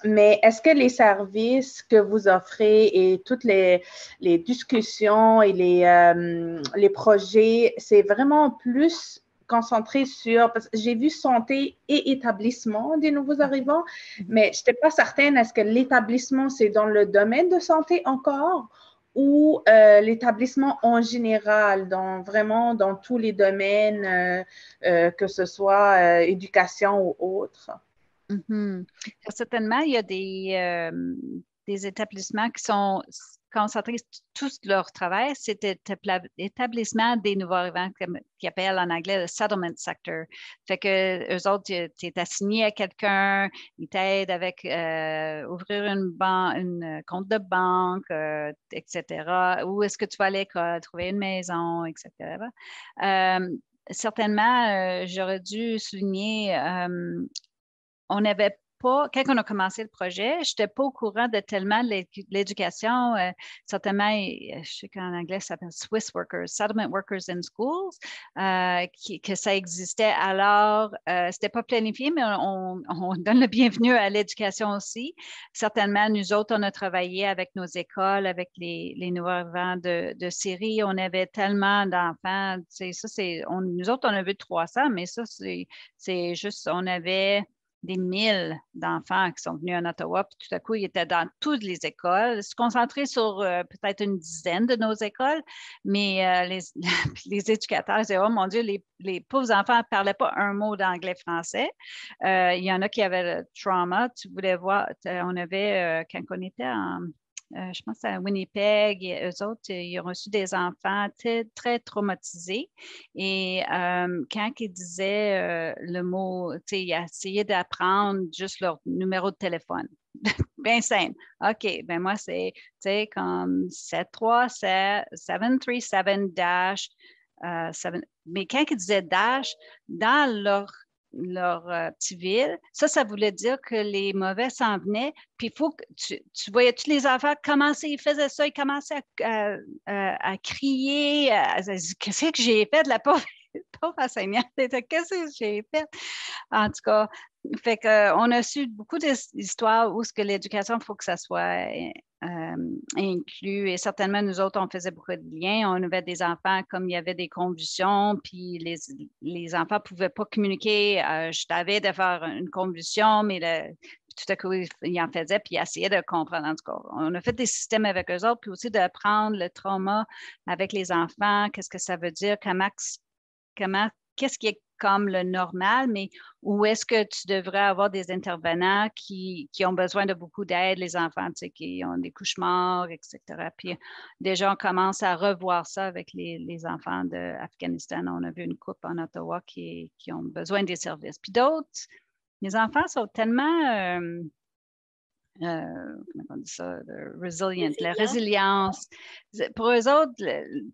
Mais est-ce que les services que vous offrez et toutes les discussions et les projets, c'est vraiment plus concentré sur, parce que j'ai vu santé et établissement des nouveaux arrivants, mais je n'étais pas certaine, est-ce que l'établissement, c'est dans le domaine de santé encore ou l'établissement en général, vraiment dans tous les domaines, que ce soit éducation ou autre? Mm-hmm. Certainement, il y a des établissements qui sont concentrés tout leur travail, c'est l'établissement des nouveaux arrivants qui appellent en anglais le settlement sector. Fait que eux autres, tu es assigné à quelqu'un, ils t'aident avec ouvrir une compte de banque, etc. Où est-ce que tu vas à l'école, trouver une maison, etc. Certainement, j'aurais dû souligner on n'avait pas, quand on a commencé le projet, je n'étais pas au courant de tellement l'éducation. Certainement, je sais qu'en anglais, ça s'appelle Swiss Workers, Settlement Workers in Schools, que ça existait. Alors, ce n'était pas planifié, mais on donne le bienvenu à l'éducation aussi. Certainement, nous autres, on a travaillé avec nos écoles, avec les nouveaux arrivants de Syrie. On avait tellement d'enfants. Nous autres, on avait 300, mais ça, c'est juste, on avait des 1000 d'enfants qui sont venus en Ottawa, puis tout à coup, ils étaient dans toutes les écoles, se concentrer sur peut-être une dizaine de nos écoles, mais les éducateurs disaient, oh mon Dieu, les pauvres enfants ne parlaient pas un mot d'anglais-français. Il y en a qui avaient le trauma. Tu voulais voir, on avait, quand on était je pense à Winnipeg, et eux autres, ils ont reçu des enfants très traumatisés. Et quand ils disaient le mot, ils essayaient d'apprendre juste leur numéro de téléphone. Bien simple. OK, ben moi, c'est comme 737-737-7. Mais quand ils disaient dash, dans leur petite ville. Ça voulait dire que les mauvais s'en venaient. Puis il faut que tu voyais tous les enfants commencer, ils faisaient ça, ils commençaient à crier. Qu'est-ce que j'ai fait de la pauvre enseignante? Qu'est-ce que j'ai fait? En tout cas, fait qu'on a su beaucoup d'histoires où ce que l'éducation, il faut que ça soit inclus. Et certainement, nous autres, on faisait beaucoup de liens. On avait des enfants comme il y avait des convulsions, puis les enfants ne pouvaient pas communiquer. Je t'avais de faire une convulsion, mais tout à coup, ils en faisaient, puis ils essayaient de comprendre. En tout cas, on a fait des systèmes avec eux autres, puis aussi d'apprendre le trauma avec les enfants, qu'est-ce que ça veut dire, qu'est-ce qui est comme le normal, mais où est-ce que tu devrais avoir des intervenants qui ont besoin de beaucoup d'aide, les enfants, qui ont des cauchemars, etc. Puis déjà, on commence à revoir ça avec les enfants d'Afghanistan. On a vu une couple en Ottawa qui ont besoin des services. Puis d'autres, les enfants sont tellement... comment on dit ça, resilient, la résilience. Pour eux autres,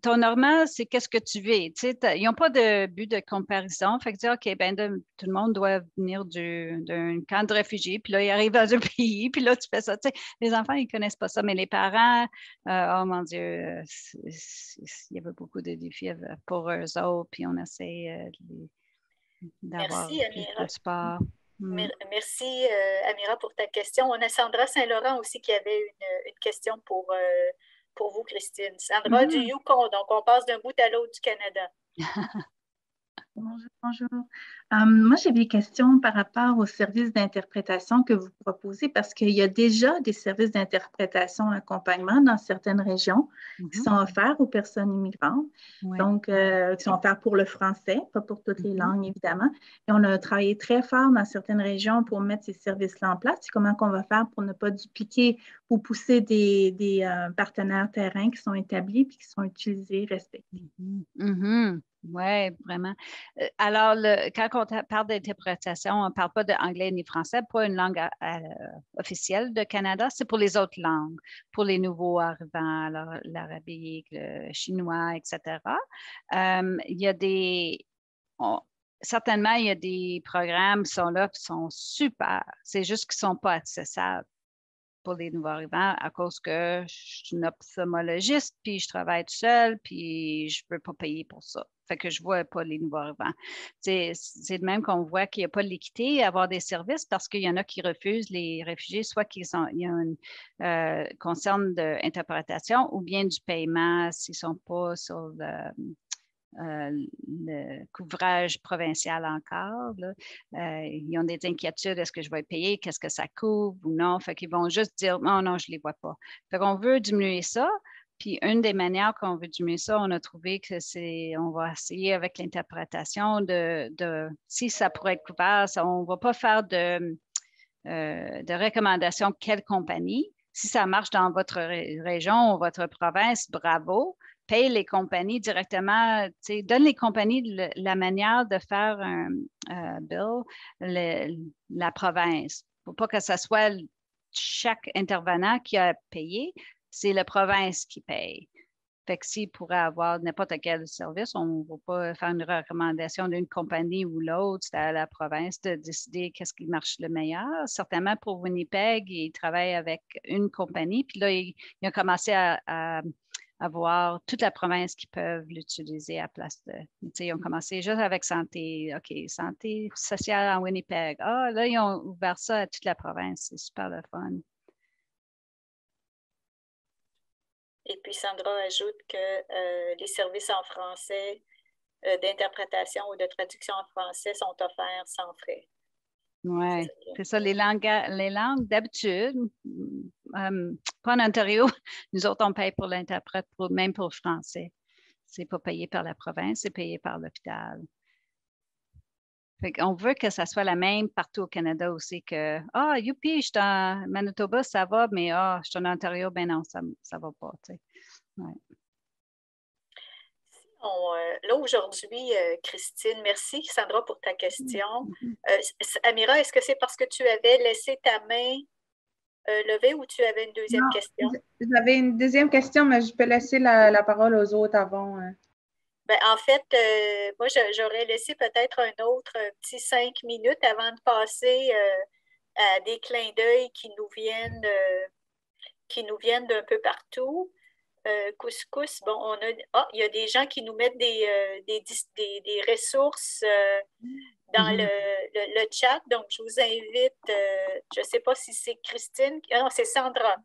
ton normal, c'est qu'est-ce que tu vis. Ils n'ont pas de but de comparaison. Fait que dire, OK, ben, tout le monde doit venir d'un camp de réfugiés, puis là, ils arrivent dans un pays, puis là, tu fais ça. Les enfants, ils ne connaissent pas ça, mais les parents, oh mon Dieu, il y avait beaucoup de défis pour eux autres, puis on essaie d'avoir plus de sport. Merci, Amira, pour ta question. On a Sandra Saint-Laurent aussi qui avait une question pour vous, Christine. Sandra du Yukon, donc on passe d'un bout à l'autre du Canada. Bonjour. Moi, j'ai des questions par rapport aux services d'interprétation que vous proposez parce qu'il y a déjà des services d'interprétation accompagnement dans certaines régions qui sont offerts aux personnes immigrantes, donc qui sont offerts pour le français, pas pour toutes les langues, évidemment. Et on a travaillé très fort dans certaines régions pour mettre ces services-là en place. C'est comment on va faire pour ne pas dupliquer ou pousser des partenaires terrain qui sont établis et qui sont utilisés, respectés. Oui, vraiment. Alors, quand on parle d'interprétation, on ne parle pas d'anglais ni français, pas une langue officielle de Canada, c'est pour les autres langues, pour les nouveaux arrivants, l'arabique, le chinois, etc. Il y a certainement, il y a des programmes qui sont là, qui sont super. C'est juste qu'ils ne sont pas accessibles pour les nouveaux arrivants à cause que je suis une ophtalmologiste, puis je travaille toute seule, puis je ne peux pas payer pour ça. Fait que je ne vois pas les nouveaux arrivants. C'est de même qu'on voit qu'il n'y a pas de l'équité à avoir des services parce qu'il y en a qui refusent les réfugiés, soit il y a une concerne d'interprétation ou bien du paiement s'ils ne sont pas sur le couvrage provincial encore. Là. Ils ont des inquiétudes, est-ce que je vais payer, qu'est-ce que ça couvre ou non? Fait qu'ils vont juste dire, non, non, je ne les vois pas. Fait qu'on veut diminuer ça. Puis une des manières qu'on veut diminuer ça, on a trouvé que on va essayer avec l'interprétation si ça pourrait être couvert, on ne va pas faire de recommandations quelle compagnie. Si ça marche dans votre région ou votre province, bravo. Paye les compagnies directement, donne les compagnies la manière de faire un bill, la province. Pour pas que ce soit chaque intervenant qui a payé, c'est la province qui paye. Fait que s'il pourrait avoir n'importe quel service, on ne va pas faire une recommandation d'une compagnie ou l'autre, c'est à la province de décider qu'est-ce qui marche le meilleur. Certainement pour Winnipeg, il travaille avec une compagnie, puis là, il a commencé à avoir toute la province qui peuvent l'utiliser à place de. Ils ont commencé juste avec santé, OK, santé sociale en Winnipeg. Ah, là, ils ont ouvert ça à toute la province. C'est super le fun. Et puis Sandra ajoute que les services en français d'interprétation ou de traduction en français sont offerts sans frais. Oui, c'est ça, les langues d'habitude, pas en Ontario, nous autres, on paye pour l'interprète, même pour le français. C'est pas payé par la province, c'est payé par l'hôpital. On veut que ça soit la même partout au Canada aussi, que youpi, je suis en Manitoba, ça va, mais je suis en Ontario, ben non, ça va pas, tu sais. Ouais. Là, aujourd'hui, Christine, merci Sandra pour ta question. Amira, est-ce que c'est parce que tu avais laissé ta main levée ou tu avais une deuxième question? J'avais une deuxième question, mais je peux laisser la parole aux autres avant. Ben, en fait, moi, j'aurais laissé peut-être un autre petit 5 minutes avant de passer à des clins d'œil qui nous viennent d'un peu partout. Couscous, bon, il y a des gens qui nous mettent des ressources dans le chat, donc je vous invite, je ne sais pas si c'est Christine, non, c'est Sandra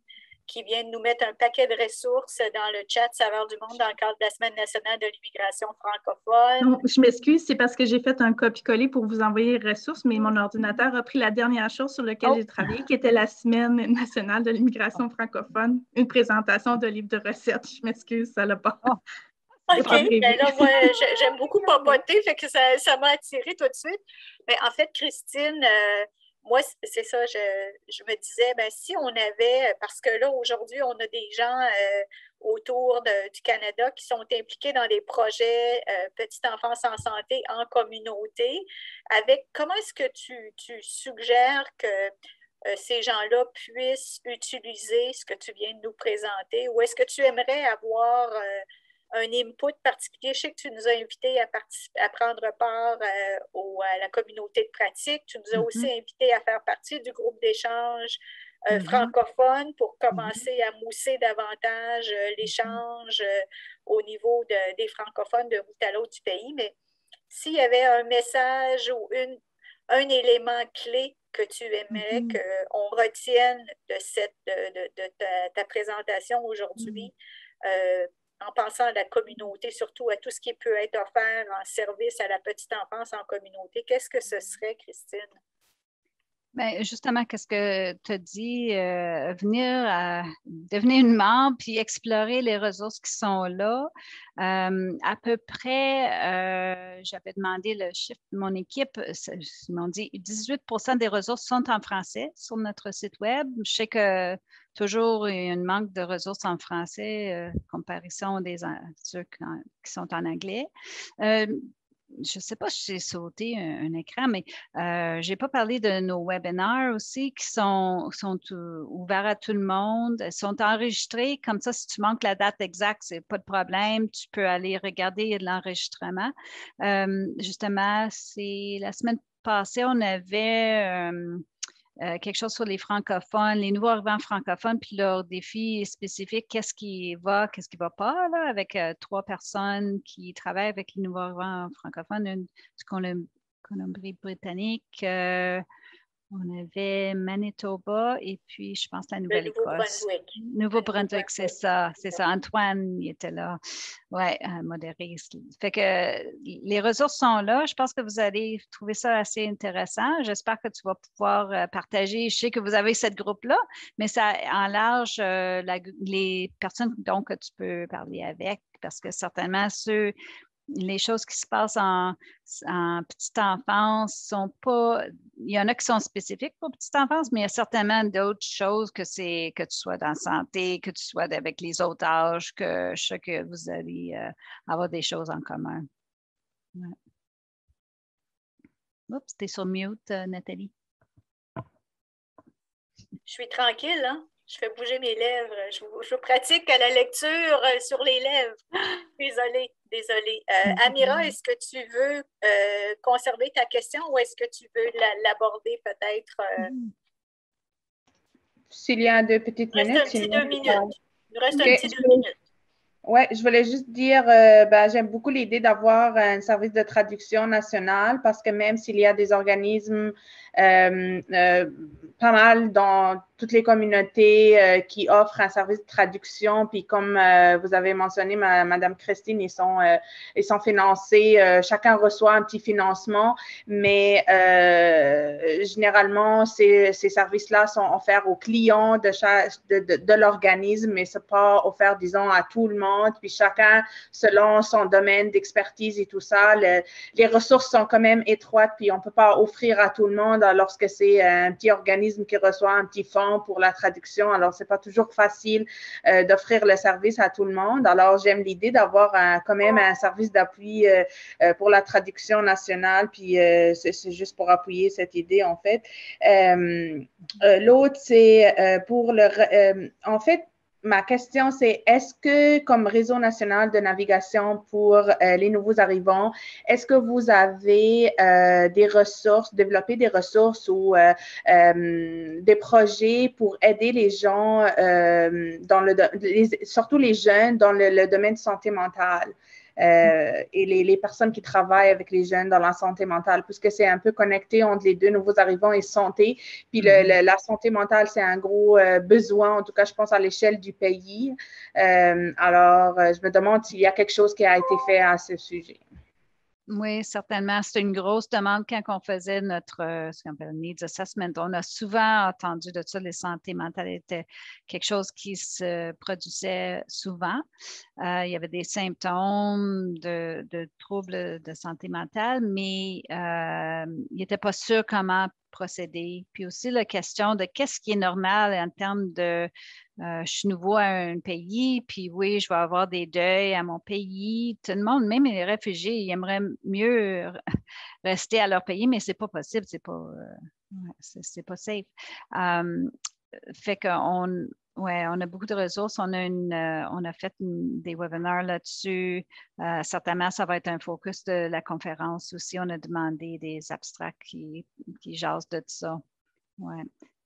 qui vient de nous mettre un paquet de ressources dans le chat Saveurs du monde dans le cadre de la Semaine nationale de l'immigration francophone. Non, je m'excuse, c'est parce que j'ai fait un copier-coller pour vous envoyer les ressources, mais mon ordinateur a pris la dernière chose sur laquelle j'ai travaillé, qui était la Semaine nationale de l'immigration francophone, une présentation de livre de recettes. Je m'excuse, ça l'a pas. OK, ben là, moi, j'aime beaucoup papoter, fait que ça m'a attiré tout de suite. Mais en fait, Christine, moi, c'est ça, je me disais, ben, si on avait, parce que là, aujourd'hui, on a des gens autour du Canada qui sont impliqués dans des projets Petite enfance en santé en communauté. Comment est-ce que tu suggères que ces gens-là puissent utiliser ce que tu viens de nous présenter, ou est-ce que tu aimerais avoir un input particulier? Je sais que tu nous as invités à prendre part à la communauté de pratique. Tu nous as aussi invités à faire partie du groupe d'échange francophone pour commencer à mousser davantage l'échange au niveau des francophones de bout à l'autre du pays. Mais s'il y avait un message ou un élément clé que tu aimerais qu'on retienne de ta présentation aujourd'hui, en pensant à la communauté, surtout à tout ce qui peut être offert en service à la petite enfance en communauté, qu'est-ce que ce serait, Christine? Ben, justement, qu'est-ce que tu as dit, devenir une membre puis explorer les ressources qui sont là. À peu près, j'avais demandé le chiffre de mon équipe, ils m'ont dit 18% des ressources sont en français sur notre site web. Je sais que toujours il y a un manque de ressources en français, comparaison ceux qui sont en anglais. Je ne sais pas si j'ai sauté un écran, mais je n'ai pas parlé de nos webinaires aussi qui sont ouverts à tout le monde. Ils sont enregistrés. Comme ça, si tu manques la date exacte, ce n'est pas de problème. Tu peux aller regarder l'enregistrement. Justement, c'est la semaine passée, on avait quelque chose sur les francophones, les nouveaux arrivants francophones, puis leurs défis spécifiques, qu'est-ce qui va pas, là, avec 3 personnes qui travaillent avec les nouveaux arrivants francophones, une du Colombie-Britannique, on avait Manitoba et puis, je pense, la Nouvelle-Écosse. Nouveau-Brunswick, c'est ça. Antoine, il était là. Oui, modéré. Fait que les ressources sont là. Je pense que vous allez trouver ça assez intéressant. J'espère que tu vas pouvoir partager. Je sais que vous avez cette groupe-là, mais ça en large les personnes donc que tu peux parler avec, parce que certainement les choses qui se passent en petite enfance sont pas. Il y en a qui sont spécifiques pour petite enfance, mais il y a certainement d'autres choses que tu sois dans la santé, que tu sois avec les autres âges, que je sais que vous allez avoir des choses en commun. Ouais. Oups, t'es sur mute, Nathalie. Je suis tranquille, hein? Je fais bouger mes lèvres. Je pratique la lecture sur les lèvres. Désolée. Amira, est-ce que tu veux conserver ta question ou est-ce que tu veux l'aborder peut-être? S'il y a 2 petites minutes. Il reste un petit 2 minutes. Il reste un petit 2 minutes. Oui, je voulais juste dire, j'aime beaucoup l'idée d'avoir un service de traduction national parce que même s'il y a des organismes pas mal dans toutes les communautés qui offrent un service de traduction, puis comme vous avez mentionné, Madame Christine, ils sont financés, chacun reçoit un petit financement, mais généralement, ces services-là sont offerts aux clients de l'organisme, mais ce n'est pas offert, disons, à tout le monde, puis chacun selon son domaine d'expertise et tout ça. Les ressources sont quand même étroites, puis on ne peut pas offrir à tout le monde lorsque c'est un petit organisme qui reçoit un petit fonds pour la traduction. Alors, ce n'est pas toujours facile d'offrir le service à tout le monde. Alors, j'aime l'idée d'avoir quand même un service d'appui pour la traduction nationale, puis c'est juste pour appuyer cette idée, en fait. L'autre, c'est en fait, ma question, c'est est-ce que, comme réseau national de navigation pour les nouveaux arrivants, est-ce que vous avez développé des ressources ou des projets pour aider les gens, surtout les jeunes, dans le domaine de santé mentale? Et les personnes qui travaillent avec les jeunes dans la santé mentale, puisque c'est un peu connecté entre les deux, nouveaux arrivants et santé. Puis la santé mentale, c'est un gros besoin, en tout cas, je pense, à l'échelle du pays. Alors, je me demande s'il y a quelque chose qui a été fait à ce sujet. Oui, certainement. C'était une grosse demande quand on faisait ce qu'on appelle Needs Assessment. On a souvent entendu de ça, les santé mentale était quelque chose qui se produisait souvent. Il y avait des symptômes de troubles de santé mentale, mais il n'était pas sûr comment procéder. Puis aussi la question de qu'est-ce qui est normal en termes de je suis nouveau à un pays, puis oui, je vais avoir des deuils à mon pays. Tout le monde, même les réfugiés, ils aimeraient mieux rester à leur pays, mais c'est pas possible, c'est pas safe. Fait qu'on on a beaucoup de ressources. On a fait des webinaires là-dessus. Certainement, ça va être un focus de la conférence aussi. On a demandé des abstracts qui jasent de ça. Ouais.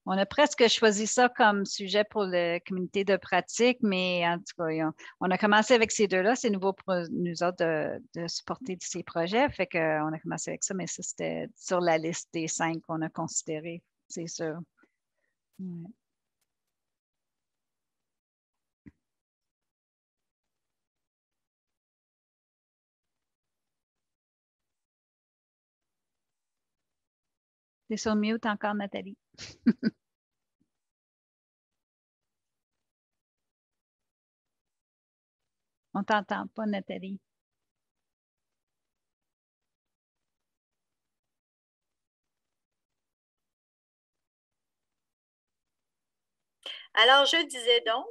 On a presque choisi ça comme sujet pour la communauté de pratique, mais en tout cas, on a commencé avec ces deux-là. C'est nouveau pour nous autres de supporter ces projets. Fait qu'on a commencé avec ça, mais ça, c'était sur la liste des 5 qu'on a considérés, c'est sûr. Ouais. Tu es sur mute encore, Nathalie. On ne t'entend pas, Nathalie. Alors, je disais donc,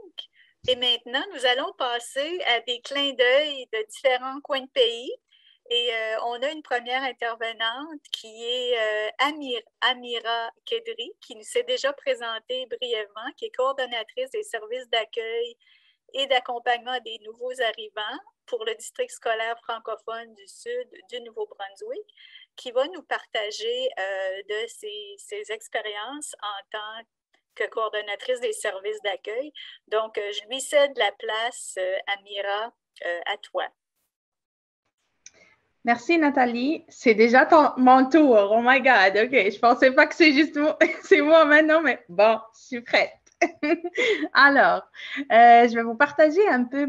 et maintenant, nous allons passer à des clins d'œil de différents coins de pays. Et on a une première intervenante qui est Amira Kedri, qui s'est déjà présentée brièvement, qui est coordonnatrice des services d'accueil et d'accompagnement des nouveaux arrivants pour le district scolaire francophone du Sud du Nouveau-Brunswick, qui va nous partager de ses expériences en tant que coordonnatrice des services d'accueil. Donc, je lui cède la place, Amira, à toi. Merci, Nathalie. C'est déjà mon tour. Oh my God. OK. Je ne pensais pas que c'est juste c'est moi maintenant, mais bon, je suis prête. Alors, je vais vous partager un peu,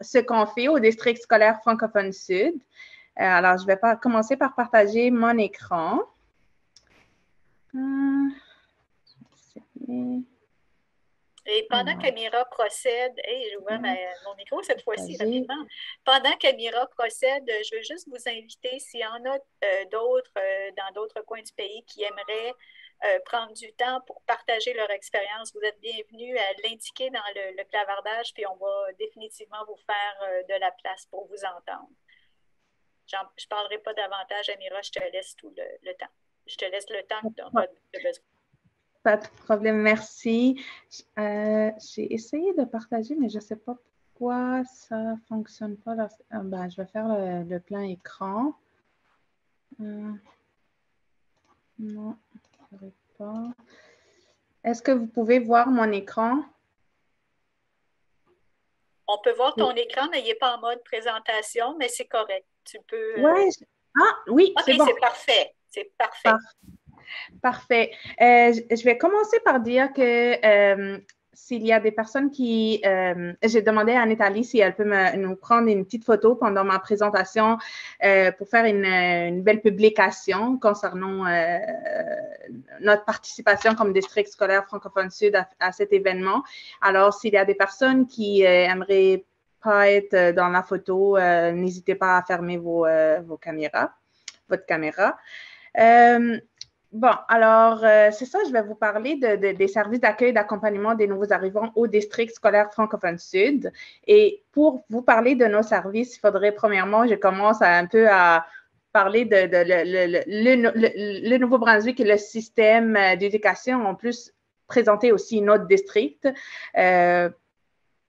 ce qu'on fait au district scolaire francophone Sud. Alors, je vais commencer par partager mon écran. Et pendant qu'Amira procède, j'ai ouvert mon micro cette fois-ci rapidement. Pendant qu'Amira procède, je veux juste vous inviter, s'il y en a d'autres dans d'autres coins du pays qui aimeraient prendre du temps pour partager leur expérience, vous êtes bienvenus à l'indiquer dans le clavardage, puis on va définitivement vous faire de la place pour vous entendre. Je ne parlerai pas davantage, Amira, je te laisse tout le temps. Je te laisse le temps que tu as besoin. Pas de problème, merci. J'ai essayé de partager, mais je ne sais pas pourquoi ça ne fonctionne pas. Là. Je vais faire le plan écran. Non, je n'arrive pas. Est-ce que vous pouvez voir mon écran? On peut voir ton écran, mais il n'est pas en mode présentation, mais c'est correct. Tu peux. Ouais. Ah, oui, OK, c'est bon. C'est parfait. C'est parfait. Parfait. Je vais commencer par dire que s'il y a des personnes qui... j'ai demandé à Nathalie si elle peut nous prendre une petite photo pendant ma présentation pour faire une belle publication concernant notre participation comme district scolaire francophone sud à cet événement. Alors, s'il y a des personnes qui aimeraient pas être dans la photo, n'hésitez pas à fermer votre caméra. Bon, alors, c'est ça, je vais vous parler des services d'accueil et d'accompagnement des nouveaux arrivants au district scolaire francophone sud. Et pour vous parler de nos services, il faudrait premièrement, je commence un peu à parler de le Nouveau-Brunswick et le système d'éducation ont plus présenté aussi notre district.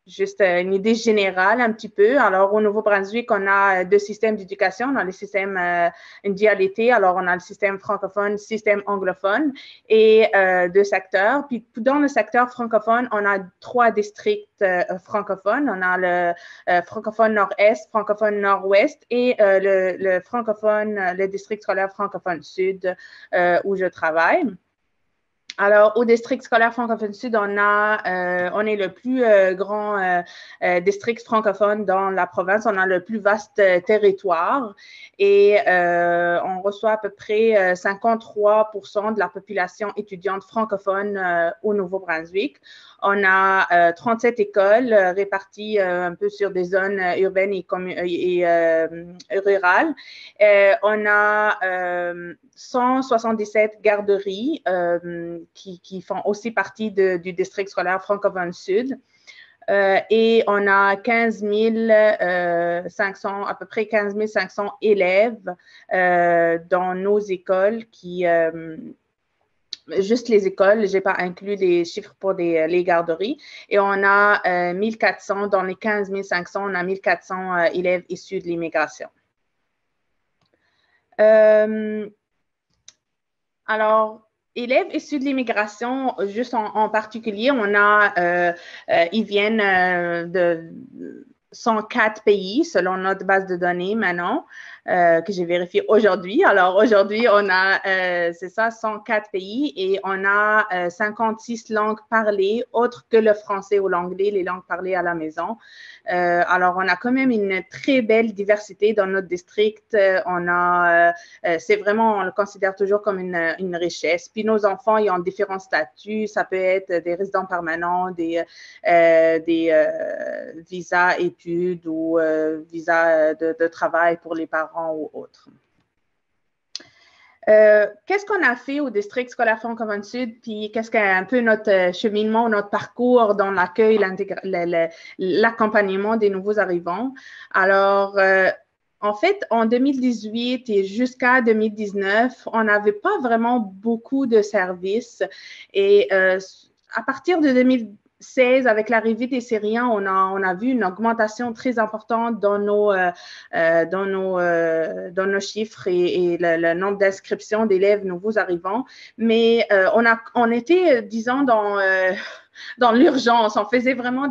Juste une idée générale un petit peu. Alors, au Nouveau-Brunswick, on a deux systèmes d'éducation. On a le système, une dualité. Alors, on a le système francophone, le système anglophone et deux secteurs. Puis, dans le secteur francophone, on a trois districts francophones. On a le francophone nord-est, francophone nord-ouest et le francophone, le district scolaire francophone sud où je travaille. Alors, au district scolaire francophone sud, on est le plus grand district francophone dans la province. On a le plus vaste territoire et on reçoit à peu près 53% de la population étudiante francophone au Nouveau-Brunswick. On a 37 écoles réparties un peu sur des zones urbaines et rurales. On a 177 garderies qui font aussi partie du district scolaire francophone sud. Et on a 500, à peu près 15 500 élèves dans nos écoles qui... juste les écoles, je n'ai pas inclus les chiffres pour les garderies. Et on a 1400, dans les 15 500, on a 1400 élèves issus de l'immigration. Alors, élèves issus de l'immigration, juste en particulier, on a, ils viennent de 104 pays selon notre base de données maintenant. que j'ai vérifié aujourd'hui. Alors, aujourd'hui, on a, c'est ça, 104 pays et on a 56 langues parlées, autres que le français ou l'anglais, les langues parlées à la maison. Alors, on a quand même une très belle diversité dans notre district. C'est vraiment, on le considère toujours comme une richesse. Puis, nos enfants, ils ont différents statuts. Ça peut être des résidents permanents, des visas études ou visas de travail pour les parents ou autres. Qu'est-ce qu'on a fait au district scolaire francophone sud, puis qu'est-ce qu'est un peu notre cheminement, notre parcours dans l'accueil, l'accompagnement des nouveaux arrivants? Alors, en fait, en 2018 et jusqu'à 2019, on n'avait pas vraiment beaucoup de services et à partir de 2016, avec l'arrivée des Syriens, on a vu une augmentation très importante dans nos chiffres et le nombre d'inscriptions d'élèves nouveaux arrivants. Mais on était, disons, dans l'urgence. On faisait vraiment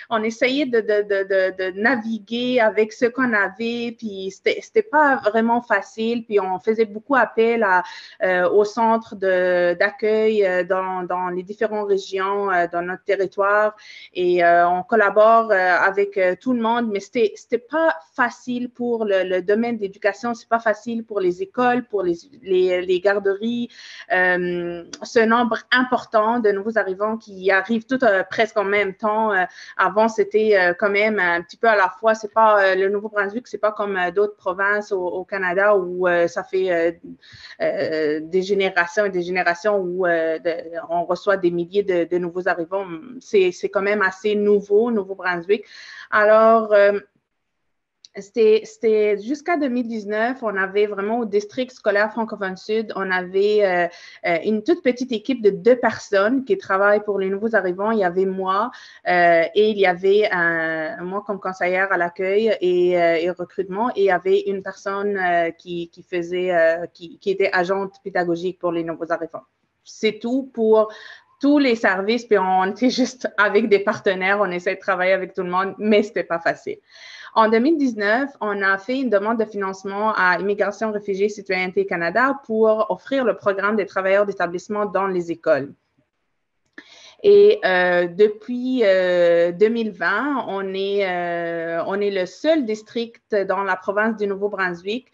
on essayait de naviguer avec ce qu'on avait, puis c'était pas vraiment facile. Puis on faisait beaucoup appel au centre d'accueil dans les différentes régions dans notre territoire et on collabore avec tout le monde, mais c'était pas facile pour le domaine de l'éducation, c'est pas facile pour les écoles, pour les garderies. Ce nombre important de nouveaux arrivants qui arrivent tout presque en même temps. Avant, c'était quand même un petit peu à la fois. C'est pas le Nouveau-Brunswick, c'est pas comme d'autres provinces au Canada où ça fait des générations et des générations où on reçoit des milliers de nouveaux arrivants. C'est quand même assez nouveau, Nouveau-Brunswick. Alors, c'était jusqu'à 2019, on avait vraiment au district scolaire francophone sud, on avait une toute petite équipe de 2 personnes qui travaillent pour les nouveaux arrivants. Il y avait moi et il y avait moi comme conseillère à l'accueil et recrutement et il y avait une personne qui était agente pédagogique pour les nouveaux arrivants. C'est tout pour tous les services, puis on était juste avec des partenaires, on essaie de travailler avec tout le monde, mais c'était pas facile. En 2019, on a fait une demande de financement à Immigration, Réfugiés, Citoyenneté Canada pour offrir le programme des travailleurs d'établissement dans les écoles. Et depuis 2020, on est le seul district dans la province du Nouveau-Brunswick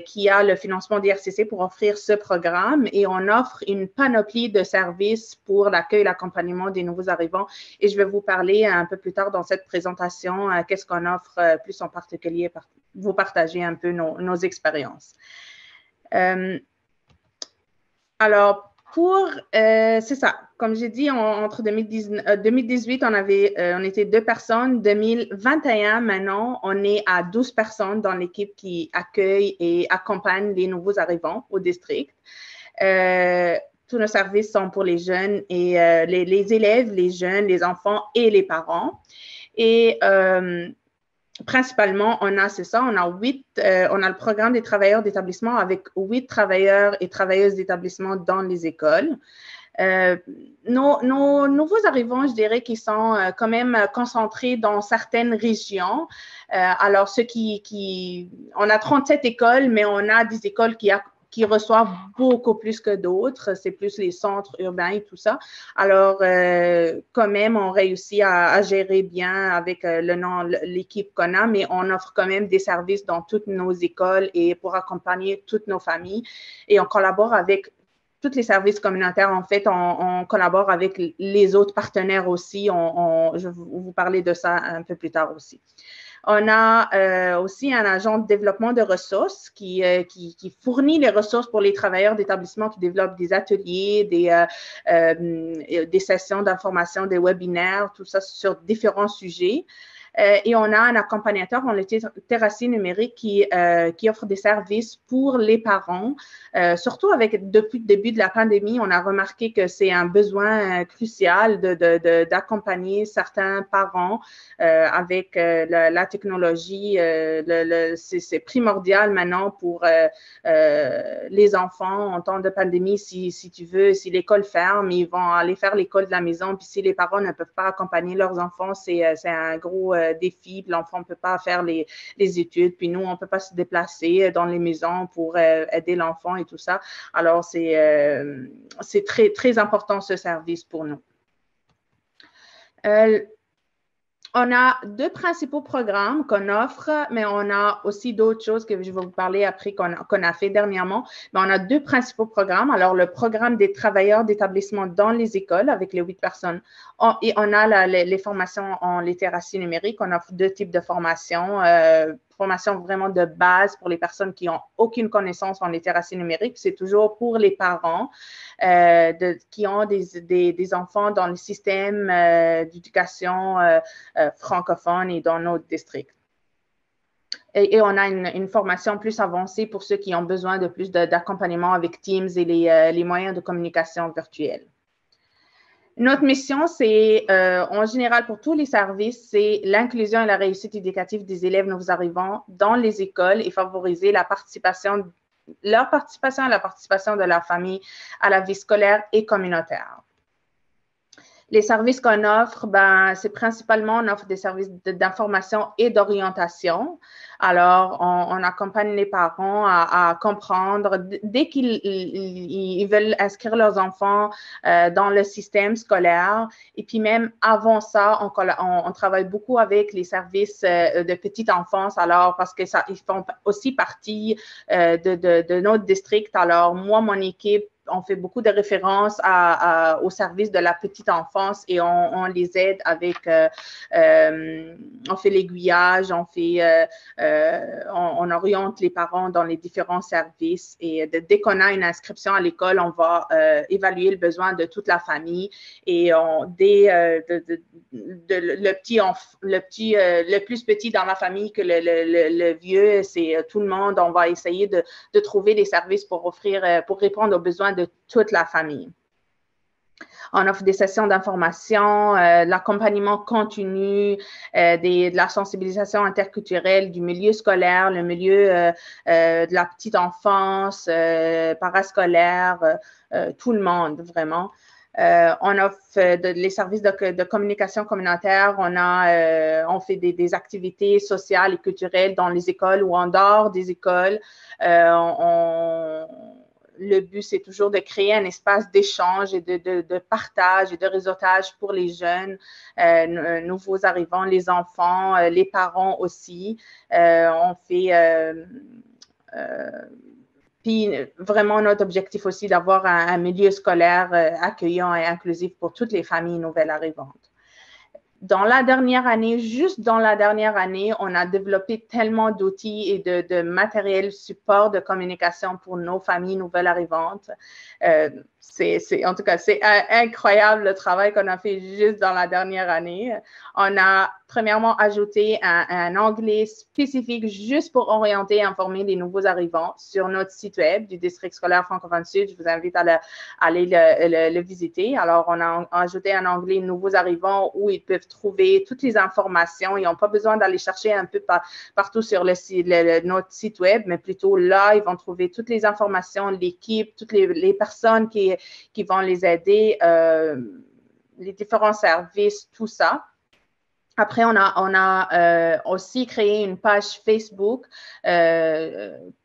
qui a le financement d'IRCC pour offrir ce programme et on offre une panoplie de services pour l'accueil et l'accompagnement des nouveaux arrivants. Et je vais vous parler un peu plus tard dans cette présentation qu'est-ce qu'on offre plus en particulier, vous partager un peu nos expériences. Alors, c'est ça. Comme j'ai dit, entre 2018, on était 2 personnes. 2021, maintenant, on est à 12 personnes dans l'équipe qui accueille et accompagne les nouveaux arrivants au district. Tous nos services sont pour les jeunes et les élèves, les jeunes, les enfants et les parents. Et principalement, on a le programme des travailleurs d'établissement avec 8 travailleurs et travailleuses d'établissement dans les écoles. Nos nouveaux arrivants, je dirais qu'ils sont quand même concentrés dans certaines régions. Alors, on a 37 écoles, mais on a des écoles qui reçoivent beaucoup plus que d'autres. C'est plus les centres urbains et tout ça. Alors, quand même, on réussit à gérer bien avec l'équipe qu'on a, mais on offre quand même des services dans toutes nos écoles et pour accompagner toutes nos familles. Et on collabore avec tous les services communautaires. En fait, on collabore avec les autres partenaires aussi. Je vais vous parler de ça un peu plus tard aussi. On a aussi un agent de développement de ressources qui fournit les ressources pour les travailleurs d'établissement qui développent des ateliers, des sessions d'information, des webinaires, tout ça sur différents sujets. Et on a un accompagnateur en littératie numérique qui offre des services pour les parents. Surtout depuis le début de la pandémie, on a remarqué que c'est un besoin crucial d'accompagner certains parents avec la technologie. C'est primordial maintenant pour les enfants en temps de pandémie. Si tu veux, si l'école ferme, ils vont aller faire l'école de la maison. Puis si les parents ne peuvent pas accompagner leurs enfants, c'est un gros défis, puis l'enfant ne peut pas faire les études, puis nous, on ne peut pas se déplacer dans les maisons pour aider l'enfant et tout ça. Alors, c'est très, très important ce service pour nous. On a deux principaux programmes qu'on offre, mais on a aussi d'autres choses que je vais vous parler après qu'on a fait dernièrement. Mais on a deux principaux programmes. Alors, le programme des travailleurs d'établissement dans les écoles avec les 8 personnes. Et on a les formations en littératie numérique. On offre deux types de formations. Formation vraiment de base pour les personnes qui n'ont aucune connaissance en littératie numérique. C'est toujours pour les parents qui ont des enfants dans le système d'éducation francophone et dans notre district. Et on a une formation plus avancée pour ceux qui ont besoin de plus d'accompagnement avec Teams et les moyens de communication virtuels. Notre mission, c'est, en général, pour tous les services, c'est l'inclusion et la réussite éducative des élèves nouveaux arrivants dans les écoles et favoriser leur participation et la participation de leur famille à la vie scolaire et communautaire. Les services qu'on offre, c'est principalement, on offre des services d'information et d'orientation. Alors, on accompagne les parents à comprendre, dès qu'ils veulent inscrire leurs enfants dans le système scolaire. Et puis même avant ça, on travaille beaucoup avec les services de petite enfance, alors parce que ils font aussi partie de notre district. Alors, moi, mon équipe, on fait beaucoup de références au service de la petite enfance et on les aide avec, on fait l'aiguillage, on oriente les parents dans les différents services et dès qu'on a une inscription à l'école, on va évaluer le besoin de toute la famille et le plus petit dans la famille que le vieux, c'est tout le monde, on va essayer de trouver des services pour répondre aux besoins de toute la famille. On offre des sessions d'information, l'accompagnement continu, de la sensibilisation interculturelle du milieu scolaire, le milieu de la petite enfance, parascolaire, tout le monde vraiment. On offre les services de communication communautaire. On fait des activités sociales et culturelles dans les écoles ou en dehors des écoles. Le but, c'est toujours de créer un espace d'échange et de partage et de réseautage pour les jeunes, nouveaux arrivants, les enfants, les parents aussi. Puis vraiment, notre objectif aussi d'avoir un milieu scolaire accueillant et inclusif pour toutes les familles nouvelles arrivantes. Dans la dernière année, juste dans la dernière année, on a développé tellement d'outils et de matériel support de communication pour nos familles nouvelles arrivantes. En tout cas, c'est incroyable le travail qu'on a fait juste dans la dernière année. On a premièrement ajouté un onglet spécifique juste pour orienter et informer les nouveaux arrivants sur notre site web du District scolaire francophone sud. Je vous invite à aller le visiter. Alors, on a ajouté un onglet nouveaux arrivants où ils peuvent trouver toutes les informations. Ils n'ont pas besoin d'aller chercher un peu partout sur notre site web, mais plutôt là, ils vont trouver toutes les informations, l'équipe, toutes les personnes qui vont les aider, les différents services, tout ça. Après, on a aussi créé une page Facebook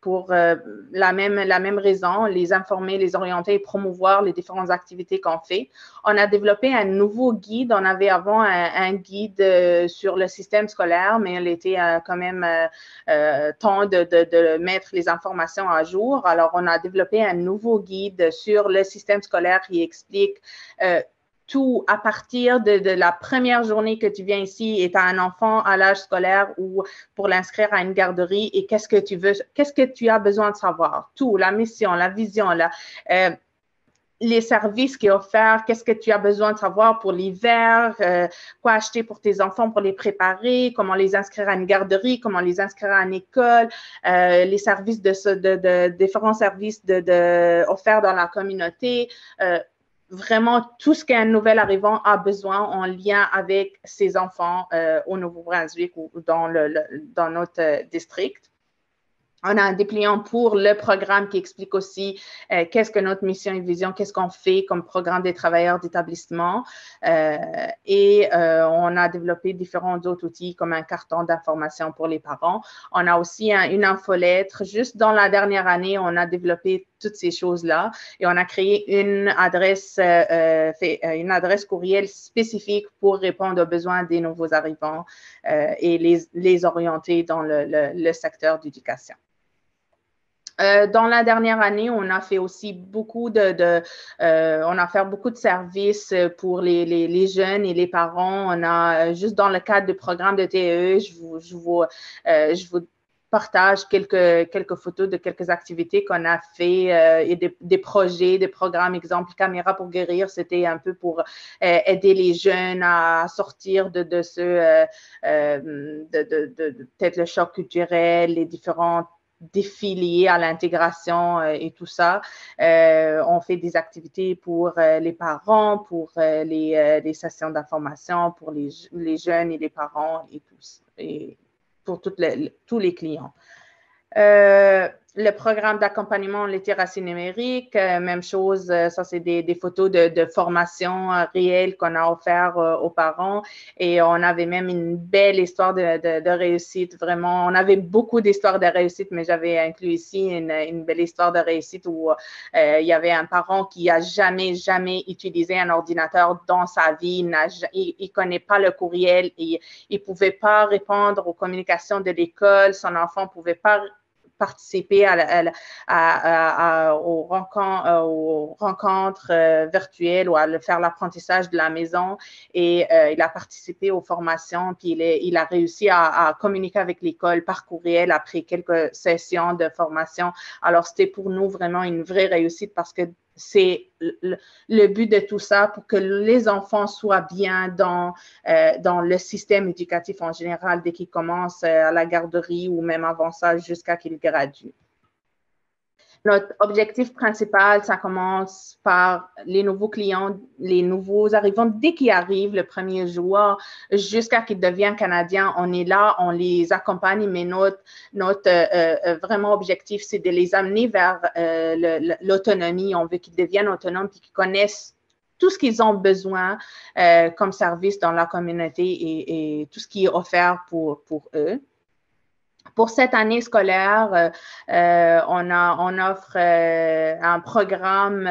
pour la même raison, les informer, les orienter et promouvoir les différentes activités qu'on fait. On a développé un nouveau guide. On avait avant un guide sur le système scolaire, mais il était quand même temps de mettre les informations à jour. Alors, on a développé un nouveau guide sur le système scolaire qui explique tout à partir de la première journée que tu viens ici et tu as un enfant à l'âge scolaire ou pour l'inscrire à une garderie et qu'est-ce que tu as besoin de savoir. Tout, la mission, la vision, les services qui sont offerts, qu'est-ce que tu as besoin de savoir pour l'hiver, quoi acheter pour tes enfants pour les préparer, comment les inscrire à une garderie, comment les inscrire à une école, les services différents services offerts dans la communauté, vraiment tout ce qu'un nouvel arrivant a besoin en lien avec ses enfants au Nouveau-Brunswick ou dans notre district. On a un dépliant pour le programme qui explique aussi qu'est-ce que notre mission et vision, qu'est-ce qu'on fait comme programme des travailleurs d'établissement. On a développé différents autres outils comme un carton d'information pour les parents. On a aussi une infolettre. Juste dans la dernière année, on a développé toutes ces choses-là et on a créé une adresse courriel spécifique pour répondre aux besoins des nouveaux arrivants et les orienter dans le secteur d'éducation. Dans la dernière année, on a fait aussi beaucoup on a fait beaucoup de services pour les jeunes et les parents. On a, juste dans le cadre du programme de TEE, je vous partage quelques photos de quelques activités qu'on a fait et des projets, des programmes. Exemple, Caméra pour guérir, c'était un peu pour aider les jeunes à sortir de peut-être le choc culturel, les différents défis liés à l'intégration et tout ça. On fait des activités pour les parents, pour les sessions d'information, pour les jeunes et les parents et tout, et pour tous les clients. Le programme d'accompagnement en littératie numérique, même chose, ça c'est des photos de formation réelle qu'on a offert aux parents et on avait même une belle histoire de réussite, vraiment. On avait beaucoup d'histoires de réussite, mais j'avais inclus ici une belle histoire de réussite où il y avait un parent qui a jamais utilisé un ordinateur dans sa vie, il connaît pas le courriel et il pouvait pas répondre aux communications de l'école, son enfant pouvait pas participer aux rencontres virtuelles ou à faire l'apprentissage de la maison et il a participé aux formations puis il a réussi à communiquer avec l'école par courriel après quelques sessions de formation. Alors, c'était pour nous vraiment une vraie réussite parce que c'est le but de tout ça pour que les enfants soient bien dans le système éducatif en général dès qu'ils commencent à la garderie ou même avant ça jusqu'à qu'ils graduent. Notre objectif principal, ça commence par les nouveaux clients, les nouveaux arrivants. Dès qu'ils arrivent le premier jour, jusqu'à qu'ils deviennent Canadiens, on est là, on les accompagne, mais notre vraiment objectif, c'est de les amener vers l'autonomie. On veut qu'ils deviennent autonomes et qu'ils connaissent tout ce qu'ils ont besoin comme service dans la communauté et tout ce qui est offert pour eux. Pour cette année scolaire, on offre un programme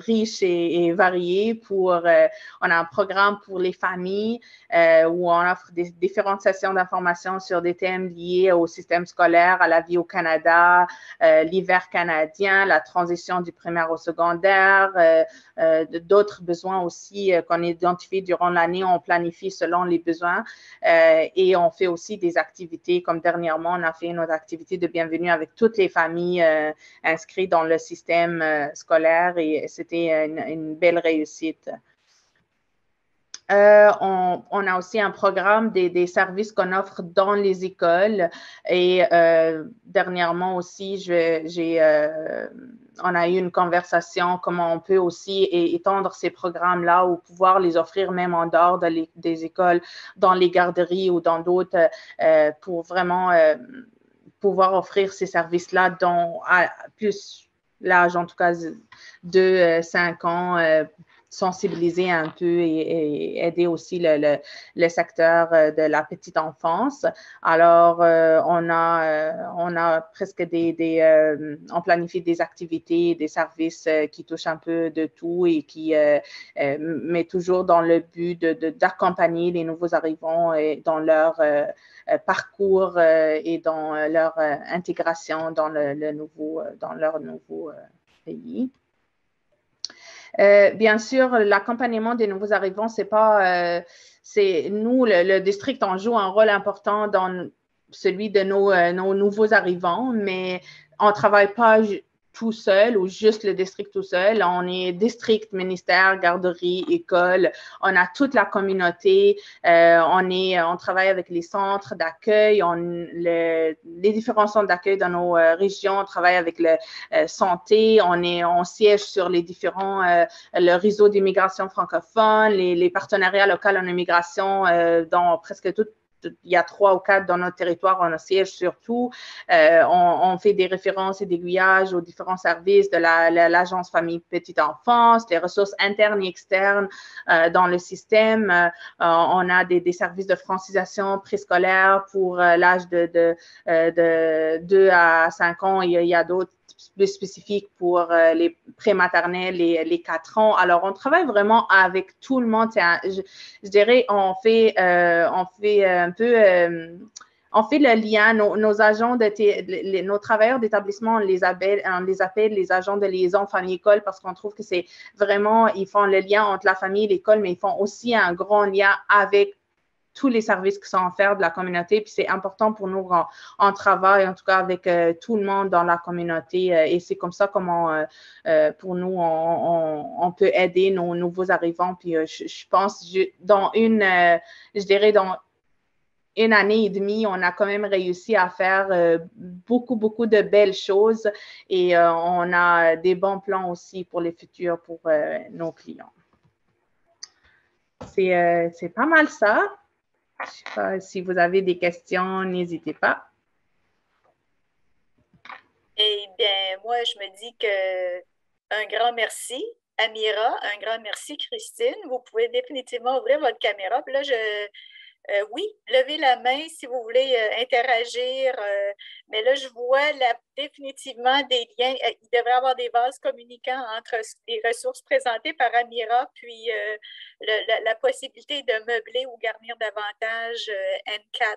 riche et varié. On a un programme pour les familles où on offre des différentes sessions d'information sur des thèmes liés au système scolaire, à la vie au Canada, l'hiver canadien, la transition du primaire au secondaire, d'autres besoins aussi qu'on identifie durant l'année. On planifie selon les besoins et on fait aussi des activités comme dernièrement, on a fait notre activité de bienvenue avec toutes les familles inscrites dans le système scolaire et c'était une belle réussite. On a aussi un programme des services qu'on offre dans les écoles et dernièrement aussi, on a eu une conversation comment on peut aussi étendre ces programmes-là ou pouvoir les offrir même en dehors des écoles, dans les garderies ou dans d'autres pour vraiment pouvoir offrir ces services-là à plus l'âge, en tout cas de 5 ans, sensibiliser un peu et aider aussi le secteur de la petite enfance. Alors, on a presque on planifie des activités, des services qui touchent un peu de tout et qui met toujours dans le but d'accompagner les nouveaux arrivants dans leur parcours et dans leur intégration dans leur nouveau pays. Bien sûr, l'accompagnement des nouveaux arrivants, nous, le district, on joue un rôle important dans celui de nos nouveaux arrivants, mais on ne travaille pas tout seul ou juste le district tout seul. On est district, ministère, garderie, école. On a toute la communauté. On travaille avec les centres d'accueil, les différents centres d'accueil dans nos régions. On travaille avec la santé. On siège sur les différents, le réseau d'immigration francophone, les partenariats locaux en immigration dans presque il y a 3 ou 4 dans notre territoire, on siège surtout. On fait des références et d'aiguillage aux différents services de l'Agence Famille Petite Enfance, les ressources internes et externes dans le système. On a des services de francisation préscolaire pour l'âge de 2 à 5 ans. Il y a d'autres plus spécifiques pour les prématernels, les 4 ans. Alors, on travaille vraiment avec tout le monde. Je dirais, on fait un peu... on fait le lien, nos agents, nos travailleurs d'établissement, on les appelle les agents de liaison famille-école parce qu'on trouve que c'est vraiment, ils font le lien entre la famille et l'école, mais ils font aussi un grand lien avec tous les services qui sont offerts de la communauté. Puis c'est important pour nous, on travaille en tout cas avec tout le monde dans la communauté et c'est comme ça comment pour nous, on peut aider nos nouveaux arrivants. Puis je pense, dans je dirais dans une année et demie, on a quand même réussi à faire beaucoup, beaucoup de belles choses et on a des bons plans aussi pour les futurs, pour nos clients. C'est pas mal ça. Je ne sais pas si vous avez des questions, n'hésitez pas. Eh bien, moi, je me dis un grand merci, Amira, un grand merci, Christine. Vous pouvez définitivement ouvrir votre caméra. Puis là, oui, levez la main si vous voulez interagir. Mais là, je vois définitivement des liens. Il devrait y avoir des vases communicants entre les ressources présentées par Amira, puis la possibilité de meubler ou garnir davantage N4